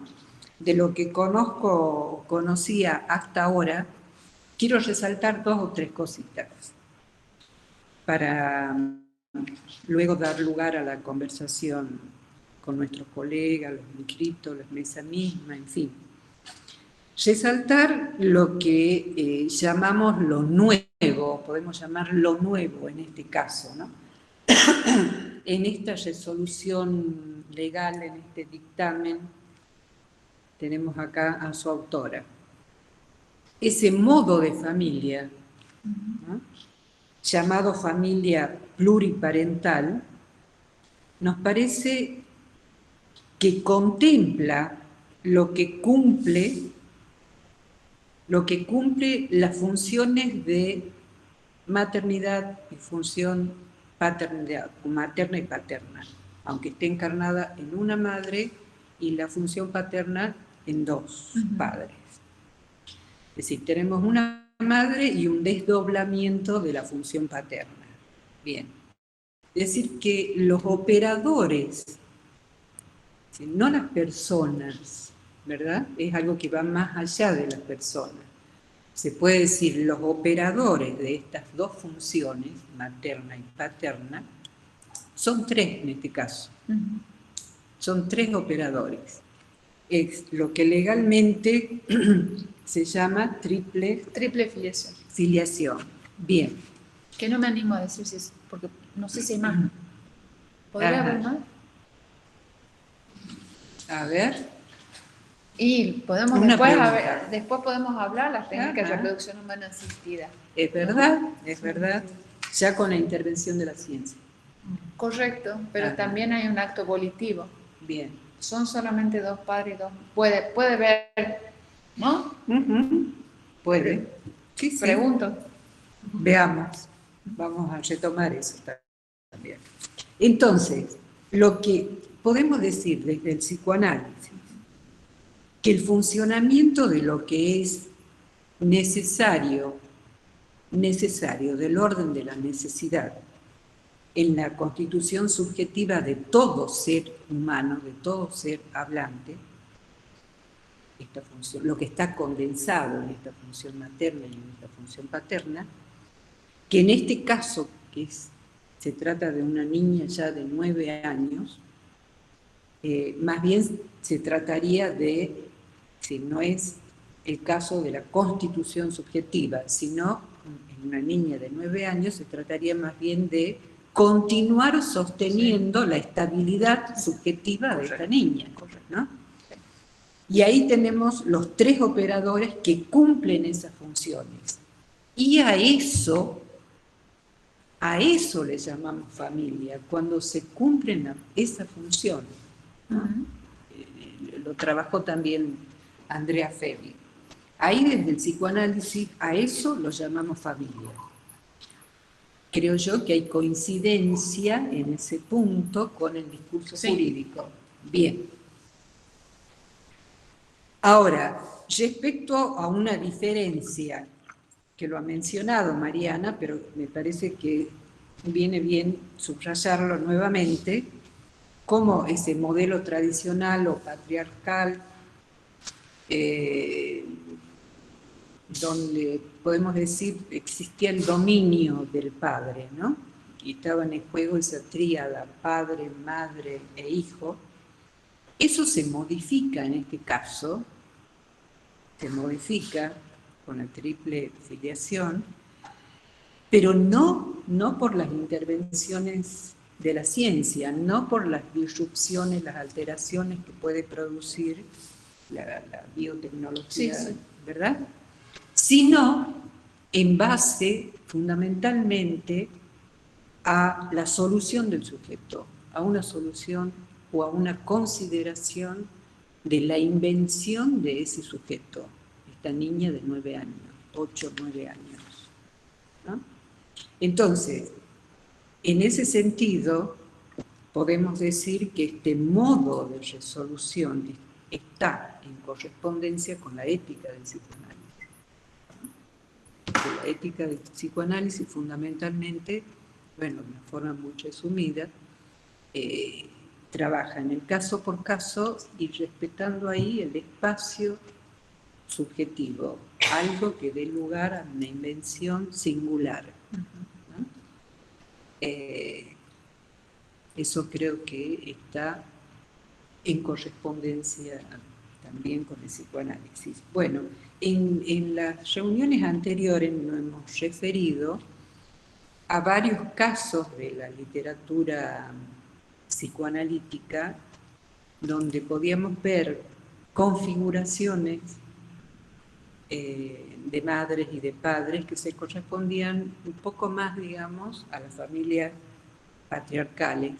De lo que conocía hasta ahora, quiero resaltar 2 o 3 cositas para luego dar lugar a la conversación con nuestros colegas, los inscritos, la mesa misma, en fin. Resaltar lo que llamamos lo nuevo, podemos llamar lo nuevo en este caso, ¿no? En esta resolución legal, en este dictamen, tenemos acá a su autora. Ese modo de familia, ¿no? llamado familia pluriparental, nos parece que contempla lo que cumple las funciones de maternidad y función paternidad, materna y paterna, aunque esté encarnada en una madre y la función paterna en dos padres. Es decir, tenemos una madre y un desdoblamiento de la función paterna. Bien. Es decir, que los operadores, no las personas, ¿verdad? Es algo que va más allá de las personas. Se puede decir, los operadores de estas dos funciones, materna y paterna, son tres en este caso. Son tres operadores. Es lo que legalmente se llama triple filiación. Bien. Que no me animo a decir si es, porque no sé si hay más. ¿Podría haber más? A ver. Y podemos después podemos hablar las técnicas de reproducción humana asistida. Es verdad, ya con la intervención de la ciencia. Correcto, pero también hay un acto volitivo. Bien. Son solamente dos padres y dos. Puede ver, ¿no? Puede. Sí. Pregunto. Veamos. Vamos a retomar eso también. Entonces, lo que podemos decir desde el psicoanálisis, que el funcionamiento de lo que es necesario del orden de la necesidad en la constitución subjetiva de todo ser humano, de todo ser hablante, esta función, lo que está condensado en esta función materna y en esta función paterna, que en este caso, se trata de una niña ya de 9 años, más bien se trataría de, si no es el caso de la constitución subjetiva, sino en una niña de 9 años se trataría más bien de continuar sosteniendo la estabilidad subjetiva de esta niña, ¿no? Y ahí tenemos los tres operadores que cumplen esas funciones. Y a eso le llamamos familia, cuando se cumplen esas funciones. Lo trabajó también Andrea Febi. Ahí desde el psicoanálisis a eso lo llamamos familia. Creo yo que hay coincidencia en ese punto con el discurso jurídico. Bien. Ahora, respecto a una diferencia que lo ha mencionado Mariana, pero me parece que viene bien subrayarlo nuevamente, como ese modelo tradicional o patriarcal, donde podemos decir existía el dominio del padre, ¿no? Y estaba en el juego esa tríada, padre, madre e hijo. Eso se modifica en este caso, se modifica con la triple filiación, pero no por las intervenciones de la ciencia, no por las disrupciones, las alteraciones que puede producir la biotecnología, ¿verdad? Sino en base fundamentalmente a la solución del sujeto, a una solución o a una consideración de la invención de ese sujeto, esta niña de 9 años, 8 o 9 años, ¿no? Entonces, en ese sentido, podemos decir que este modo de resolución está en correspondencia con la ética del psicoanálisis. La ética del psicoanálisis fundamentalmente, bueno, de una forma muy resumida, trabaja en el caso por caso y respetando ahí el espacio subjetivo, algo que dé lugar a una invención singular, ¿no? Eso creo que está en correspondencia también con el psicoanálisis. Bueno, en las reuniones anteriores nos hemos referido a varios casos de la literatura psicoanalítica donde podíamos ver configuraciones de madres y de padres que se correspondían un poco más, digamos, a las familias patriarcales,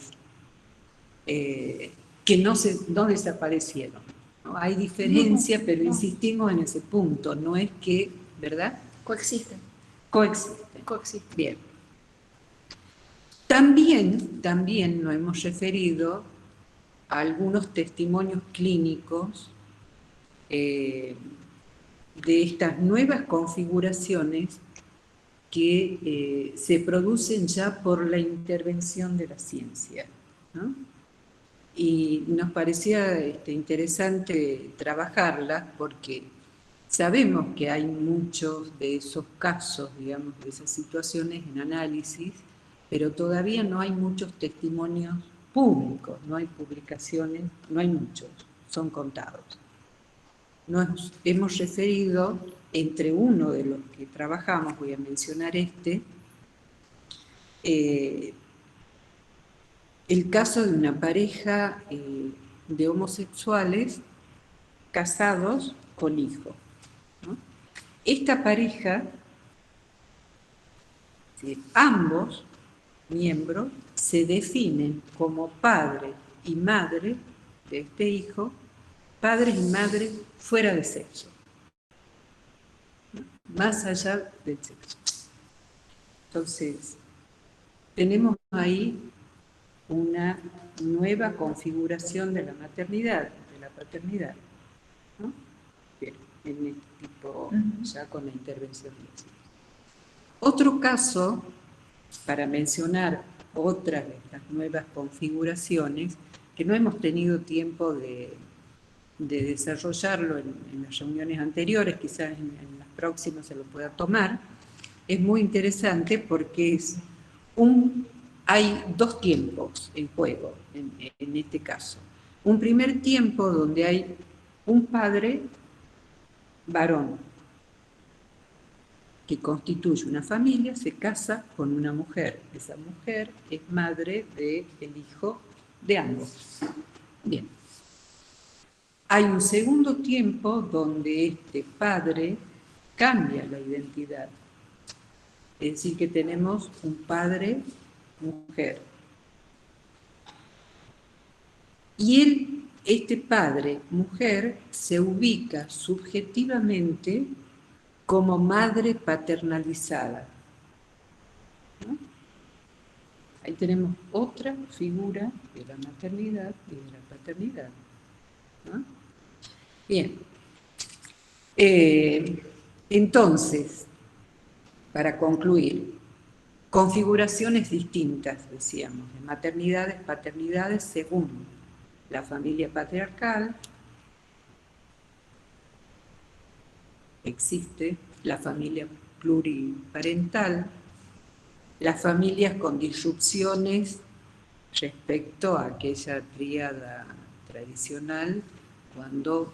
que no desaparecieron, ¿no? Hay diferencia, pero insistimos en ese punto, no es que, ¿verdad? Coexisten. Coexisten. Coexisten. Bien. También nos hemos referido a algunos testimonios clínicos de estas nuevas configuraciones que se producen ya por la intervención de la ciencia, ¿no? Y nos parecía interesante trabajarlas porque sabemos que hay muchos de esos casos, digamos, de esas situaciones en análisis, pero todavía no hay muchos testimonios públicos, no hay publicaciones, no hay muchos, son contados. Nos hemos referido, entre uno de los que trabajamos, voy a mencionar el caso de una pareja de homosexuales casados con hijos, ¿no? Esta pareja, ambos miembros se definen como padre y madre de este hijo, padres y madres fuera de sexo, ¿no? Más allá del sexo. Entonces, tenemos ahí una nueva configuración de la maternidad, de la paternidad, ¿no? Bien, en este tipo, ya con la intervención de la ciencia. Otro caso, para mencionar otras de estas nuevas configuraciones, que no hemos tenido tiempo de desarrollarlo en las reuniones anteriores, quizás en las próximas se lo pueda tomar, es muy interesante porque hay dos tiempos en juego en este caso. Un primer tiempo donde hay un padre varón que constituye una familia, se casa con una mujer. Esa mujer es madre del hijo de ambos. Bien. Hay un segundo tiempo donde este padre cambia la identidad. Es decir, que tenemos un padre-mujer. Y este padre-mujer se ubica subjetivamente como madre paternalizada, ¿no? Ahí tenemos otra figura de la maternidad y de la paternidad, ¿no? Bien. Entonces, para concluir, configuraciones distintas, decíamos, de maternidades, paternidades, según la familia patriarcal. Existe la familia pluriparental, las familias con disrupciones respecto a aquella tríada tradicional cuando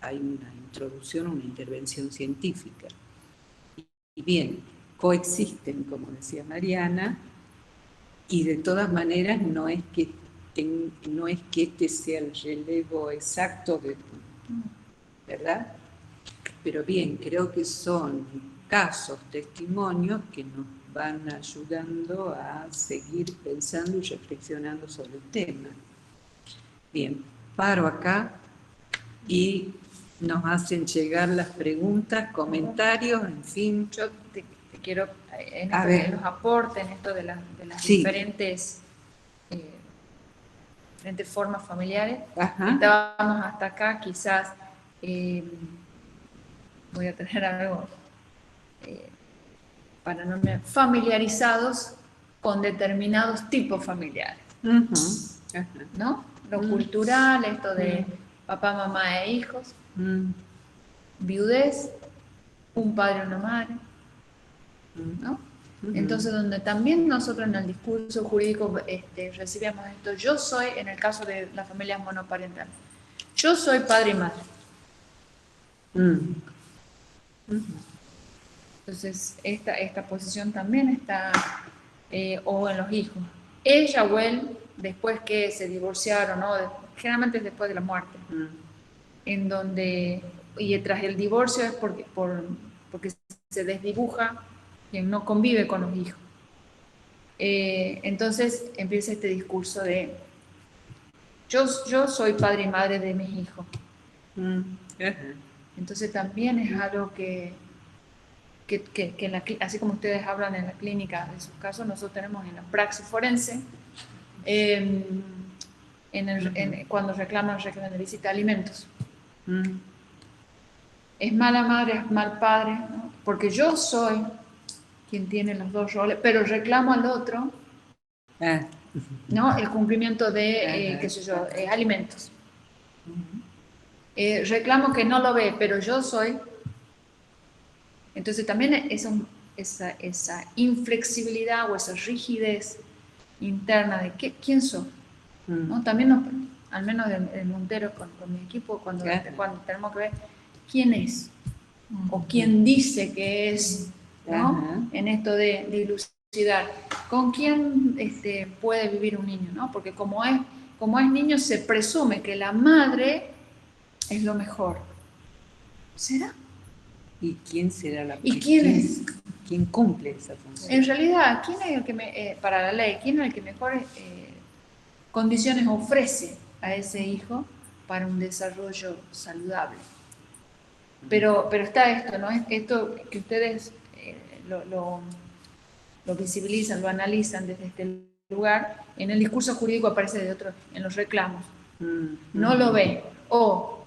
hay una introducción, una intervención científica. Y bien, coexisten, como decía Mariana, y de todas maneras no es que este sea el relevo exacto, ¿verdad? Pero bien, creo que son casos, testimonios que nos van ayudando a seguir pensando y reflexionando sobre el tema. Bien, paro acá y nos hacen llegar las preguntas, comentarios, en fin. Yo te quiero, en los aportes, en esto de las sí. diferentes formas familiares. Ajá. Estábamos hasta acá, quizás voy a tener algo para no me familiarizados con determinados tipos familiares. Ajá. ¿No? Lo cultural, esto de papá, mamá e hijos, viudez, un padre y una madre, ¿no? Entonces, donde también nosotros en el discurso jurídico recibíamos esto, yo soy, en el caso de las familias monoparentales, yo soy padre y madre. Entonces, esta posición también está, o en los hijos. Ella o él, después que se divorciaron, ¿no? Generalmente es después de la muerte, en donde y tras el divorcio es porque se desdibuja quien no convive con los hijos. Entonces empieza este discurso de yo soy padre y madre de mis hijos. Entonces también es algo que así como ustedes hablan en la clínica de sus casos, nosotros tenemos en la praxis forense, cuando reclaman de visita de alimentos. Es mala madre, es mal padre, ¿no? Porque yo soy quien tiene los dos roles, pero reclamo al otro, ¿no? El cumplimiento de, qué sé yo, alimentos. Reclamo que no lo ve, pero yo soy. Entonces también esa inflexibilidad o esa rigidez interna de quién soy, ¿no? También al menos en Montero con mi equipo, cuando tenemos que ver quién es o quién dice que es, ¿no? En esto de dilucidar con quién puede vivir un niño, ¿no? Porque como es niño se presume que la madre es lo mejor. ¿Será? ¿Y quién será la ¿Y quién es? ¿Quién cumple esa función? En realidad, ¿quién es el que para la ley, quién es el que mejores condiciones ofrece a ese hijo para un desarrollo saludable? Pero está esto, ¿no? Esto que ustedes lo visibilizan, lo analizan desde este lugar, en el discurso jurídico aparece de otro, en los reclamos. No lo ve. O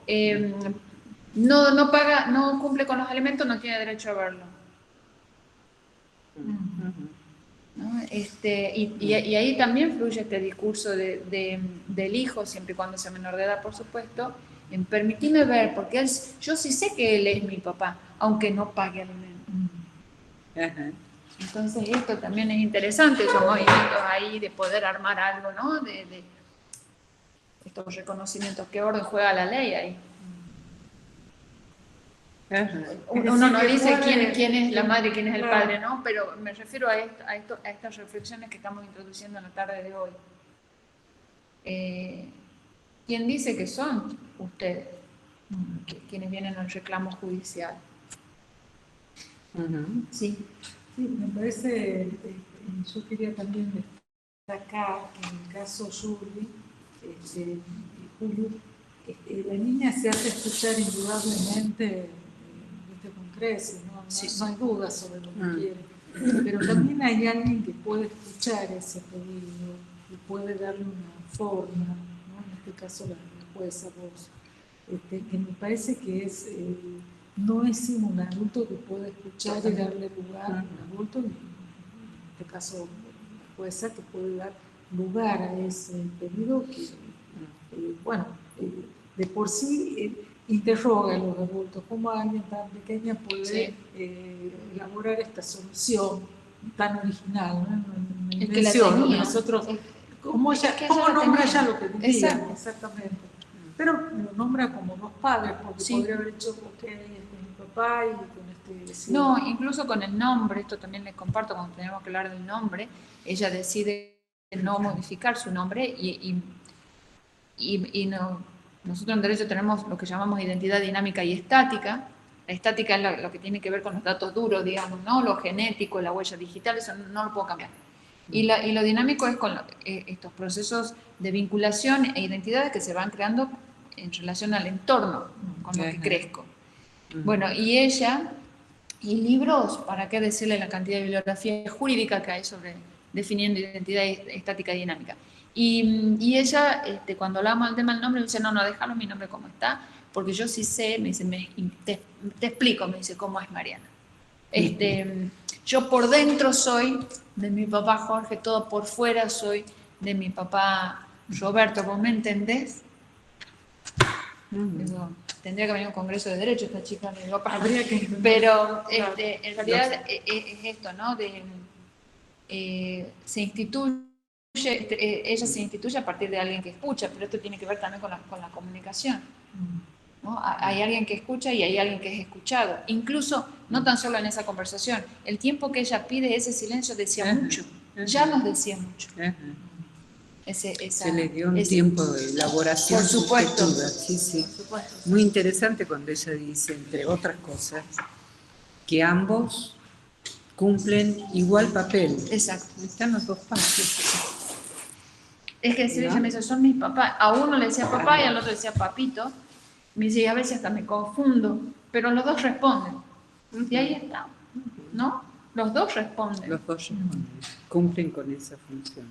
no paga, no cumple con los alimentos, no tiene derecho a verlo. ¿No? Y ahí también fluye este discurso del hijo, siempre y cuando sea menor de edad, por supuesto, en permitirme ver, porque yo sí sé que él es mi papá, aunque no pague alimentos. Entonces esto también es interesante, son movimientos ahí de poder armar algo, ¿no? De estos reconocimientos, qué orden juega la ley ahí. Uno no dice quién es la madre y quién es el padre, ¿no? Pero me refiero a estas reflexiones que estamos introduciendo en la tarde de hoy. ¿Quién dice que son ustedes? Quienes vienen al reclamo judicial. Sí. Sí, me parece, yo quería también destacar que en el caso Yuri, Julio, la niña se hace escuchar indudablemente con creces, ¿no? No hay duda sobre lo que quiere, pero también hay alguien que puede escuchar ese pedido y puede darle una forma, ¿no? En este caso la jueza vos, que me parece que es... no es sino un adulto que puede escuchar y darle lugar, un adulto, en este caso la jueza, que puede dar lugar a ese pedido que, de por sí interroga a los adultos, cómo alguien tan pequeña puede elaborar esta solución tan original, ¿no? Una invención, que nosotros, ¿cómo nombra ya lo que vivía? Exactamente. Pero lo nombra como dos padres, porque podría haber hecho con mi papá y con este... No, incluso con el nombre, esto también les comparto cuando tenemos que hablar del nombre, ella decide no modificar su nombre y no, nosotros en Derecho tenemos lo que llamamos identidad dinámica y estática. La estática es lo que tiene que ver con los datos duros, digamos, ¿no? Lo genético, la huella digital, eso no lo puedo cambiar. Y lo dinámico es con estos procesos de vinculación e identidades que se van creando en relación al entorno con lo que crezco. Bueno, y ella, y libros, ¿para qué decirle la cantidad de bibliografía jurídica que hay sobre definiendo identidad estática y dinámica? Y ella, cuando hablamos del tema del nombre, me dice, no, déjalo mi nombre como está, porque yo sí sé, me dice, te explico, me dice, cómo es Mariana. Yo por dentro soy de mi papá Jorge, todo por fuera soy de mi papá Roberto, ¿vos me entendés? Digo, tendría que venir a un congreso de derecho esta chica, pero en realidad es esto, ¿no? Se instituye, ella se instituye a partir de alguien que escucha, pero esto tiene que ver también con la comunicación, ¿no? Hay alguien que escucha y hay alguien que es escuchado, incluso no tan solo en esa conversación, el tiempo que ella pide ese silencio decía mucho, ya nos decía mucho. Se les dio un tiempo de elaboración por supuesto, subjetiva. Sí, sí. por supuesto. Muy interesante cuando ella dice, entre otras cosas, que ambos cumplen igual papel. Exacto. Están los dos partes. Es que ella me dice, son mis papás. A uno le decía papá y al otro le decía papito. Me dice, y a veces hasta me confundo, pero los dos responden. Y ahí está, ¿no? Los dos responden. Los dos responden, cumplen con esa función.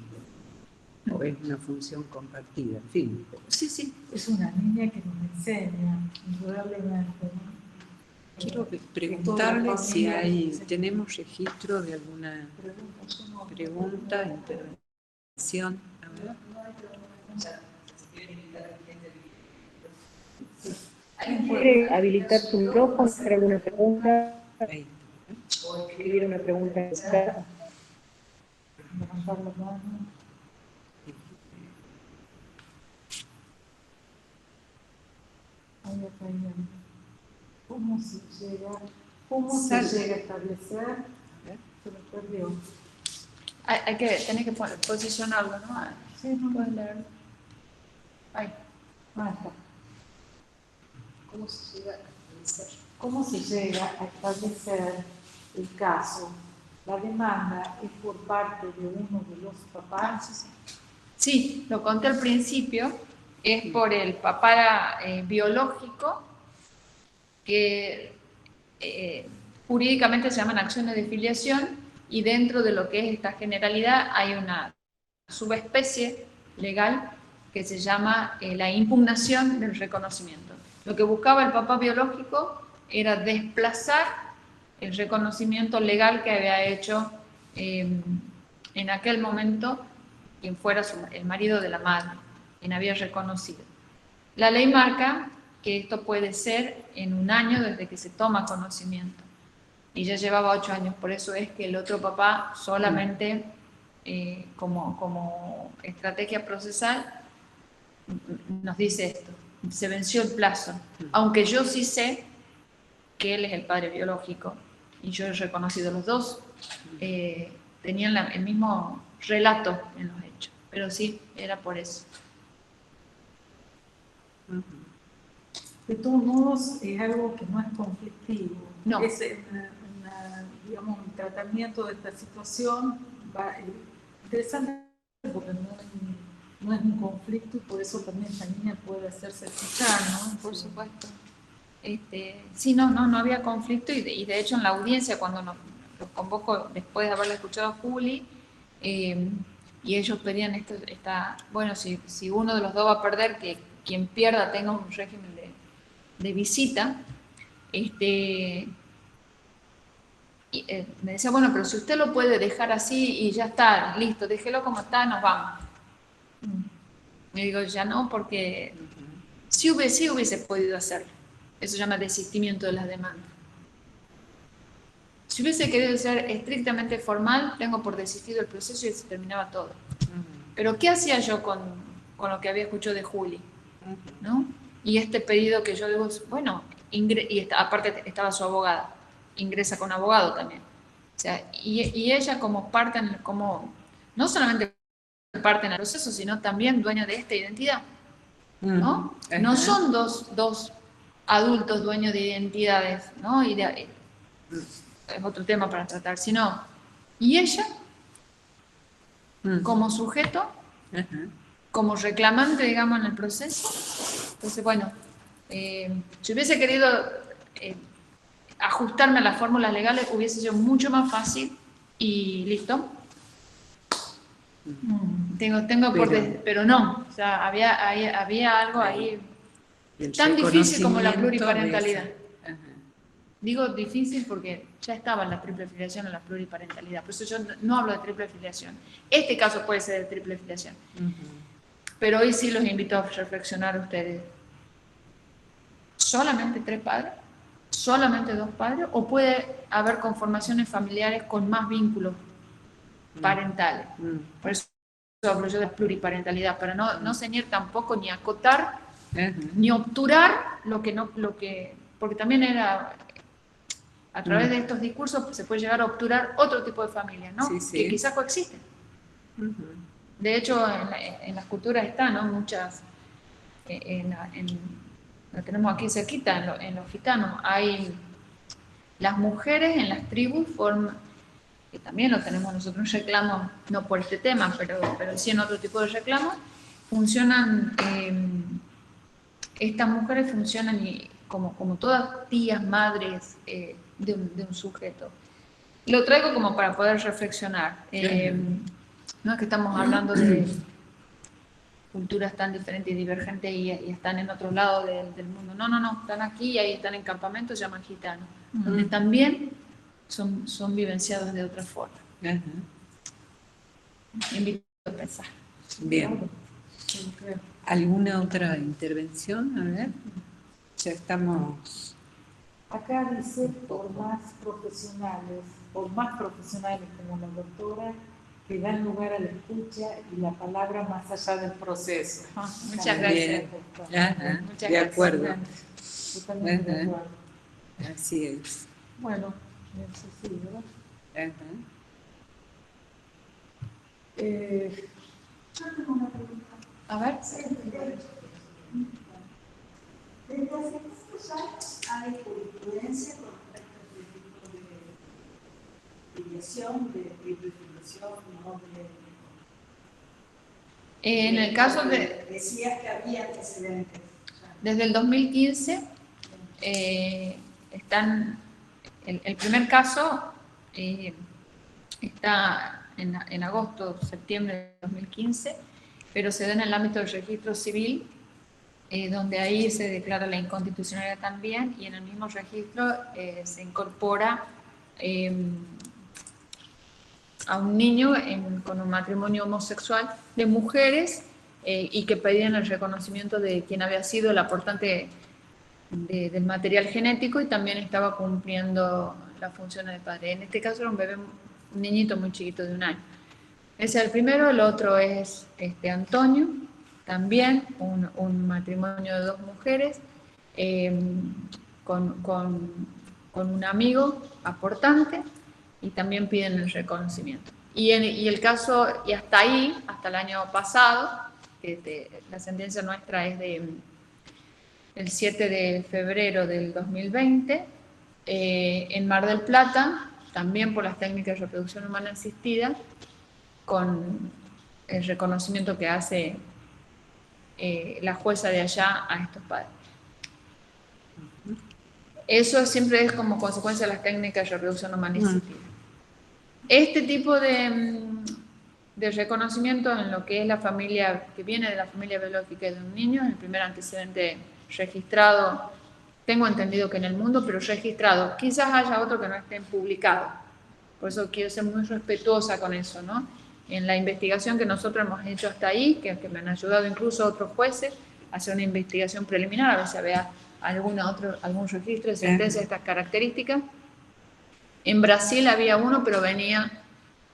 O es una función compartida, en fin. Sí, sí. Es una niña que nos enseña, indudablemente, ¿no? Quiero preguntarle si tenemos registro de alguna pregunta, intervención. A ver. ¿Alguien quiere habilitar su micrófono, hacer alguna pregunta? Ahí. O escribir una pregunta en el chat. Levantar la mano. Ahí está, ahí. ¿Cómo se llega a establecer? Se lo perdió. Tenés que posicionarlo, ¿no? Sí, no Puedes leerlo. Ahí. Ah, está. ¿Cómo se llega a establecer el caso? La demanda es por parte de uno de los papás. Sí, lo conté al principio, es por el papá biológico, que jurídicamente se llaman acciones de filiación, y dentro de lo que es esta generalidad hay una subespecie legal que se llama la impugnación del reconocimiento. Lo que buscaba el papá biológico era desplazar el reconocimiento legal que había hecho en aquel momento quien fuera el marido de la madre, quien había reconocido. La ley marca que esto puede ser en 1 año desde que se toma conocimiento, y ya llevaba 8 años, por eso es que el otro papá solamente como estrategia procesal nos dice esto: se venció el plazo, aunque yo sí sé que él es el padre biológico y yo he reconocido los dos, tenían el mismo relato en los hechos, pero sí, era por eso. De todos modos, es algo que no es conflictivo. No. Es digamos, un tratamiento de esta situación interesante porque no es un conflicto, y por eso también esta niña puede hacerse escuchar, ¿no? Por supuesto. Sí, no había conflicto, y de hecho en la audiencia, cuando los convoco después de haberle escuchado a Juli, y ellos pedían bueno, si uno de los dos va a perder, que quien pierda tenga un régimen de visita, me decía, bueno, pero si usted lo puede dejar así y ya está, listo, déjelo como está, nos vamos. Y digo, ya no, porque sí hubiese podido hacerlo. Eso se llama desistimiento de las demandas. Si hubiese querido ser estrictamente formal, tengo por desistido el proceso y se terminaba todo. Pero ¿qué hacía yo con lo que había escuchado de Juli? ¿No? Y este pedido que yo digo, bueno, aparte estaba su abogada, ingresa con abogado también. O sea, y ella como parte, no solamente parte en el proceso, sino también dueña de esta identidad, ¿no? No son dos adultos dueños de identidades, ¿no? Es otro tema para tratar, sino, y ella, como sujeto, como reclamante, digamos, en el proceso. Entonces, bueno, si hubiese querido ajustarme a las fórmulas legales, hubiese sido mucho más fácil y listo. Pero no, o sea, había algo ahí tan difícil como la pluriparentalidad. Digo difícil porque ya estaba la triple filiación o la pluriparentalidad, por eso yo no hablo de triple filiación. Este caso puede ser de triple filiación. Pero hoy sí los invito a reflexionar a ustedes. ¿Solamente 3 padres? ¿Solamente 2 padres? ¿O puede haber conformaciones familiares con más vínculos parentales? Por eso hablo yo de pluriparentalidad, para no ceñir tampoco ni acotar, ni obturar porque también era, a través de estos discursos se puede llegar a obturar otro tipo de familias, ¿no? Sí. Que quizás coexisten. De hecho, en las culturas están, ¿no? Muchas, lo tenemos aquí cerquita, en los gitanos, hay las mujeres en las tribus forman, que también lo tenemos nosotros en reclamos, no por este tema, pero sí en otro tipo de reclamos, funcionan, estas mujeres funcionan como todas tías, madres de un sujeto. Lo traigo como para poder reflexionar. No es que estamos hablando de culturas tan diferentes y divergentes y están en otro lado del mundo. No, están aquí y ahí están en campamentos, se llaman gitanos, donde también son vivenciados de otra forma. Ajá. Me invito a pensar. Bien. ¿Alguna otra intervención? A ver, ya estamos. Acá dice por más profesionales como la doctora, que dan lugar a la escucha y la palabra más allá del proceso. Muchas gracias. Ajá, Muchas de acuerdo. Yo también de acuerdo. Así es. Bueno, eso sí, ¿verdad? Ajá. Yo tengo una pregunta. A ver. Desde hace cuántos años hay jurisprudencia con respecto a este tipo de filiación, de filiación, no En el caso de... Decías que había antecedentes. Desde el 2015 están... El primer caso está en agosto, septiembre de 2015, pero se da en el ámbito del registro civil, donde ahí se declara la inconstitucionalidad también, y en el mismo registro se incorpora a un niño con un matrimonio homosexual de mujeres y que pedían el reconocimiento de quien había sido el aportante del material genético y también estaba cumpliendo las funciones de padre. En este caso era un niñito muy chiquito de 1 año. Ese es el primero. El otro es Antonio, también un matrimonio de 2 mujeres, con un amigo aportante, y también piden el reconocimiento. Y el caso, y hasta ahí, hasta el año pasado, la sentencia nuestra es el 7 de febrero del 2020, en Mar del Plata, también por las técnicas de reproducción humana asistida, con el reconocimiento que hace la jueza de allá a estos padres. Eso siempre es como consecuencia de las técnicas de reproducción humana asistida. Este tipo de reconocimiento en lo que es la familia, que viene de la familia biológica de un niño, el primer antecedente registrado, tengo entendido que en el mundo, pero registrado, quizás haya otro que no esté publicado. Por eso quiero ser muy respetuosa con eso, ¿no? En la investigación que nosotros hemos hecho hasta ahí, que me han ayudado incluso otros jueces a hacer una investigación preliminar, a ver si había algún registro de sentencia de estas características. En Brasil había uno, pero venía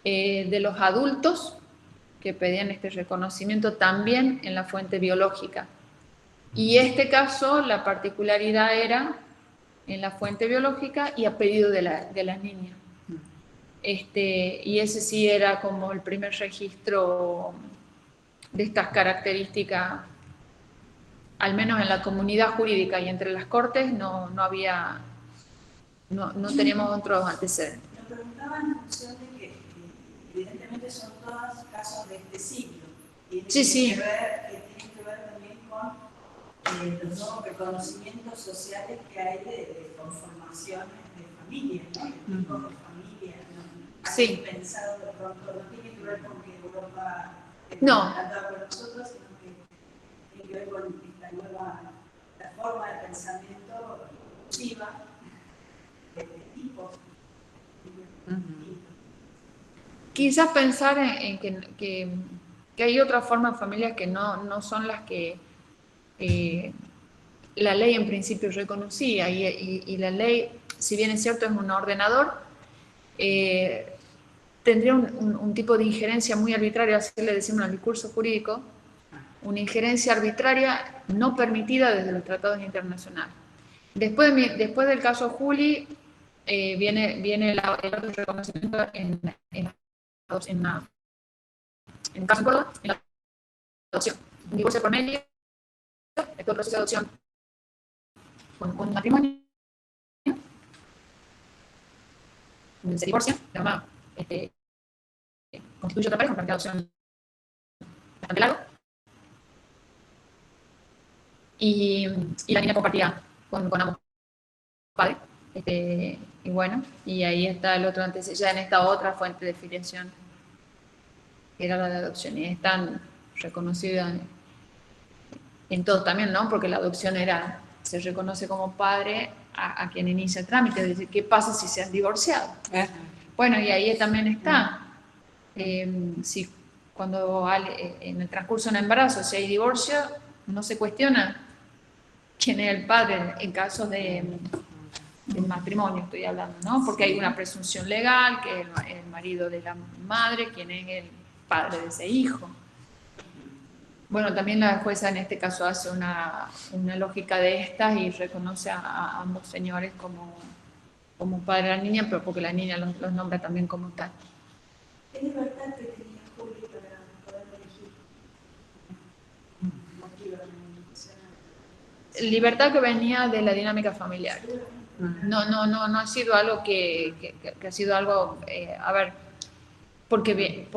de los adultos que pedían este reconocimiento también en la fuente biológica. Y este caso, la particularidad era en la fuente biológica y a pedido de las niñas. Y ese sí era como el primer registro de estas características, al menos en la comunidad jurídica y entre las cortes no teníamos otros antecedentes. Me preguntaba en función de que evidentemente son todos casos de este siglo. Y Sí. Que tienen que ver también con los nuevos reconocimientos sociales que hay de conformaciones de familia, ¿no? De tipos de familia, ¿no? Sí. Pensado de pronto, no tiene que ver con que Europa no. tratado con nosotros, sino que tiene que ver con esta nueva la forma de pensamiento inclusiva de tipos. Quizás pensar en que hay otras formas de familias que no son las que la ley en principio reconocía, y la ley, si bien es cierto, es un ordenador, tendría un tipo de injerencia muy arbitraria, así le decimos en el discurso jurídico, una injerencia arbitraria no permitida desde los tratados internacionales. Después del caso Juli, viene el otro reconocimiento en en un caso en Córdoba, en la adopción. Un divorcio por medio, todo el proceso de adopción con un matrimonio, donde se divorcia, la mamá constituye otra pareja, un plan de adopción bastante largo, y la niña compartía con ambos padres. Y bueno, y ahí está el otro antecedente, ya en esta otra fuente de filiación, que era la de adopción, y es tan reconocida en todos también, ¿no? Porque la adopción se reconoce como padre a quien inicia el trámite, es decir, ¿qué pasa si se han divorciado? Bueno, y ahí también está, si cuando en el transcurso de un embarazo, si hay divorcio, no se cuestiona quién es el padre en casos del matrimonio, estoy hablando, ¿no? Porque hay una presunción legal, que es el marido de la madre, quien es el padre de ese hijo. Bueno, también la jueza en este caso hace una lógica de estas y reconoce a ambos señores como padre de la niña, pero porque la niña los nombra también como tal. ¿Qué libertad que tenía Julio para poder elegir? Libertad que venía de la dinámica familiar. No ha sido algo que ha sido algo, a ver, porque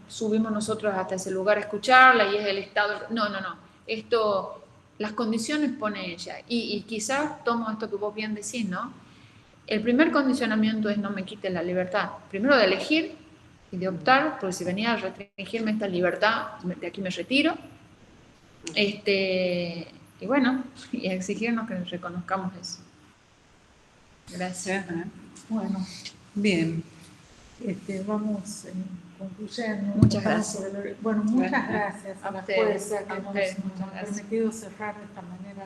subimos nosotros hasta ese lugar a escucharla y es el Estado. No. Esto, las condiciones pone ella. Y quizás tomo esto que vos bien decís, ¿no? El primer condicionamiento es no me quite la libertad. Primero de elegir y de optar, porque si venía a restringirme esta libertad, de aquí me retiro. Y bueno, y exigirnos que reconozcamos eso. Gracias. Bueno, Bien. vamos concluyendo. Muchas gracias. Bueno, muchas gracias a la ustedes, jueza que nos ha permitido cerrar de esta manera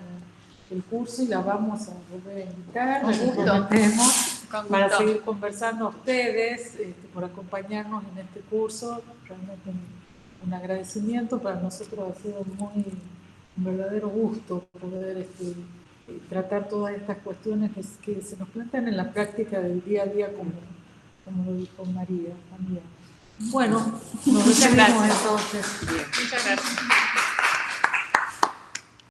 el curso y la vamos a volver a invitar. Con gusto. Comprometemos Con para gusto. seguir conversando a ustedes por acompañarnos en este curso. Realmente un agradecimiento para nosotros, ha sido un verdadero gusto poder tratar todas estas cuestiones que se nos plantean en la práctica del día a día, como lo dijo María también. Bueno, nos despedimos entonces. Muchas gracias.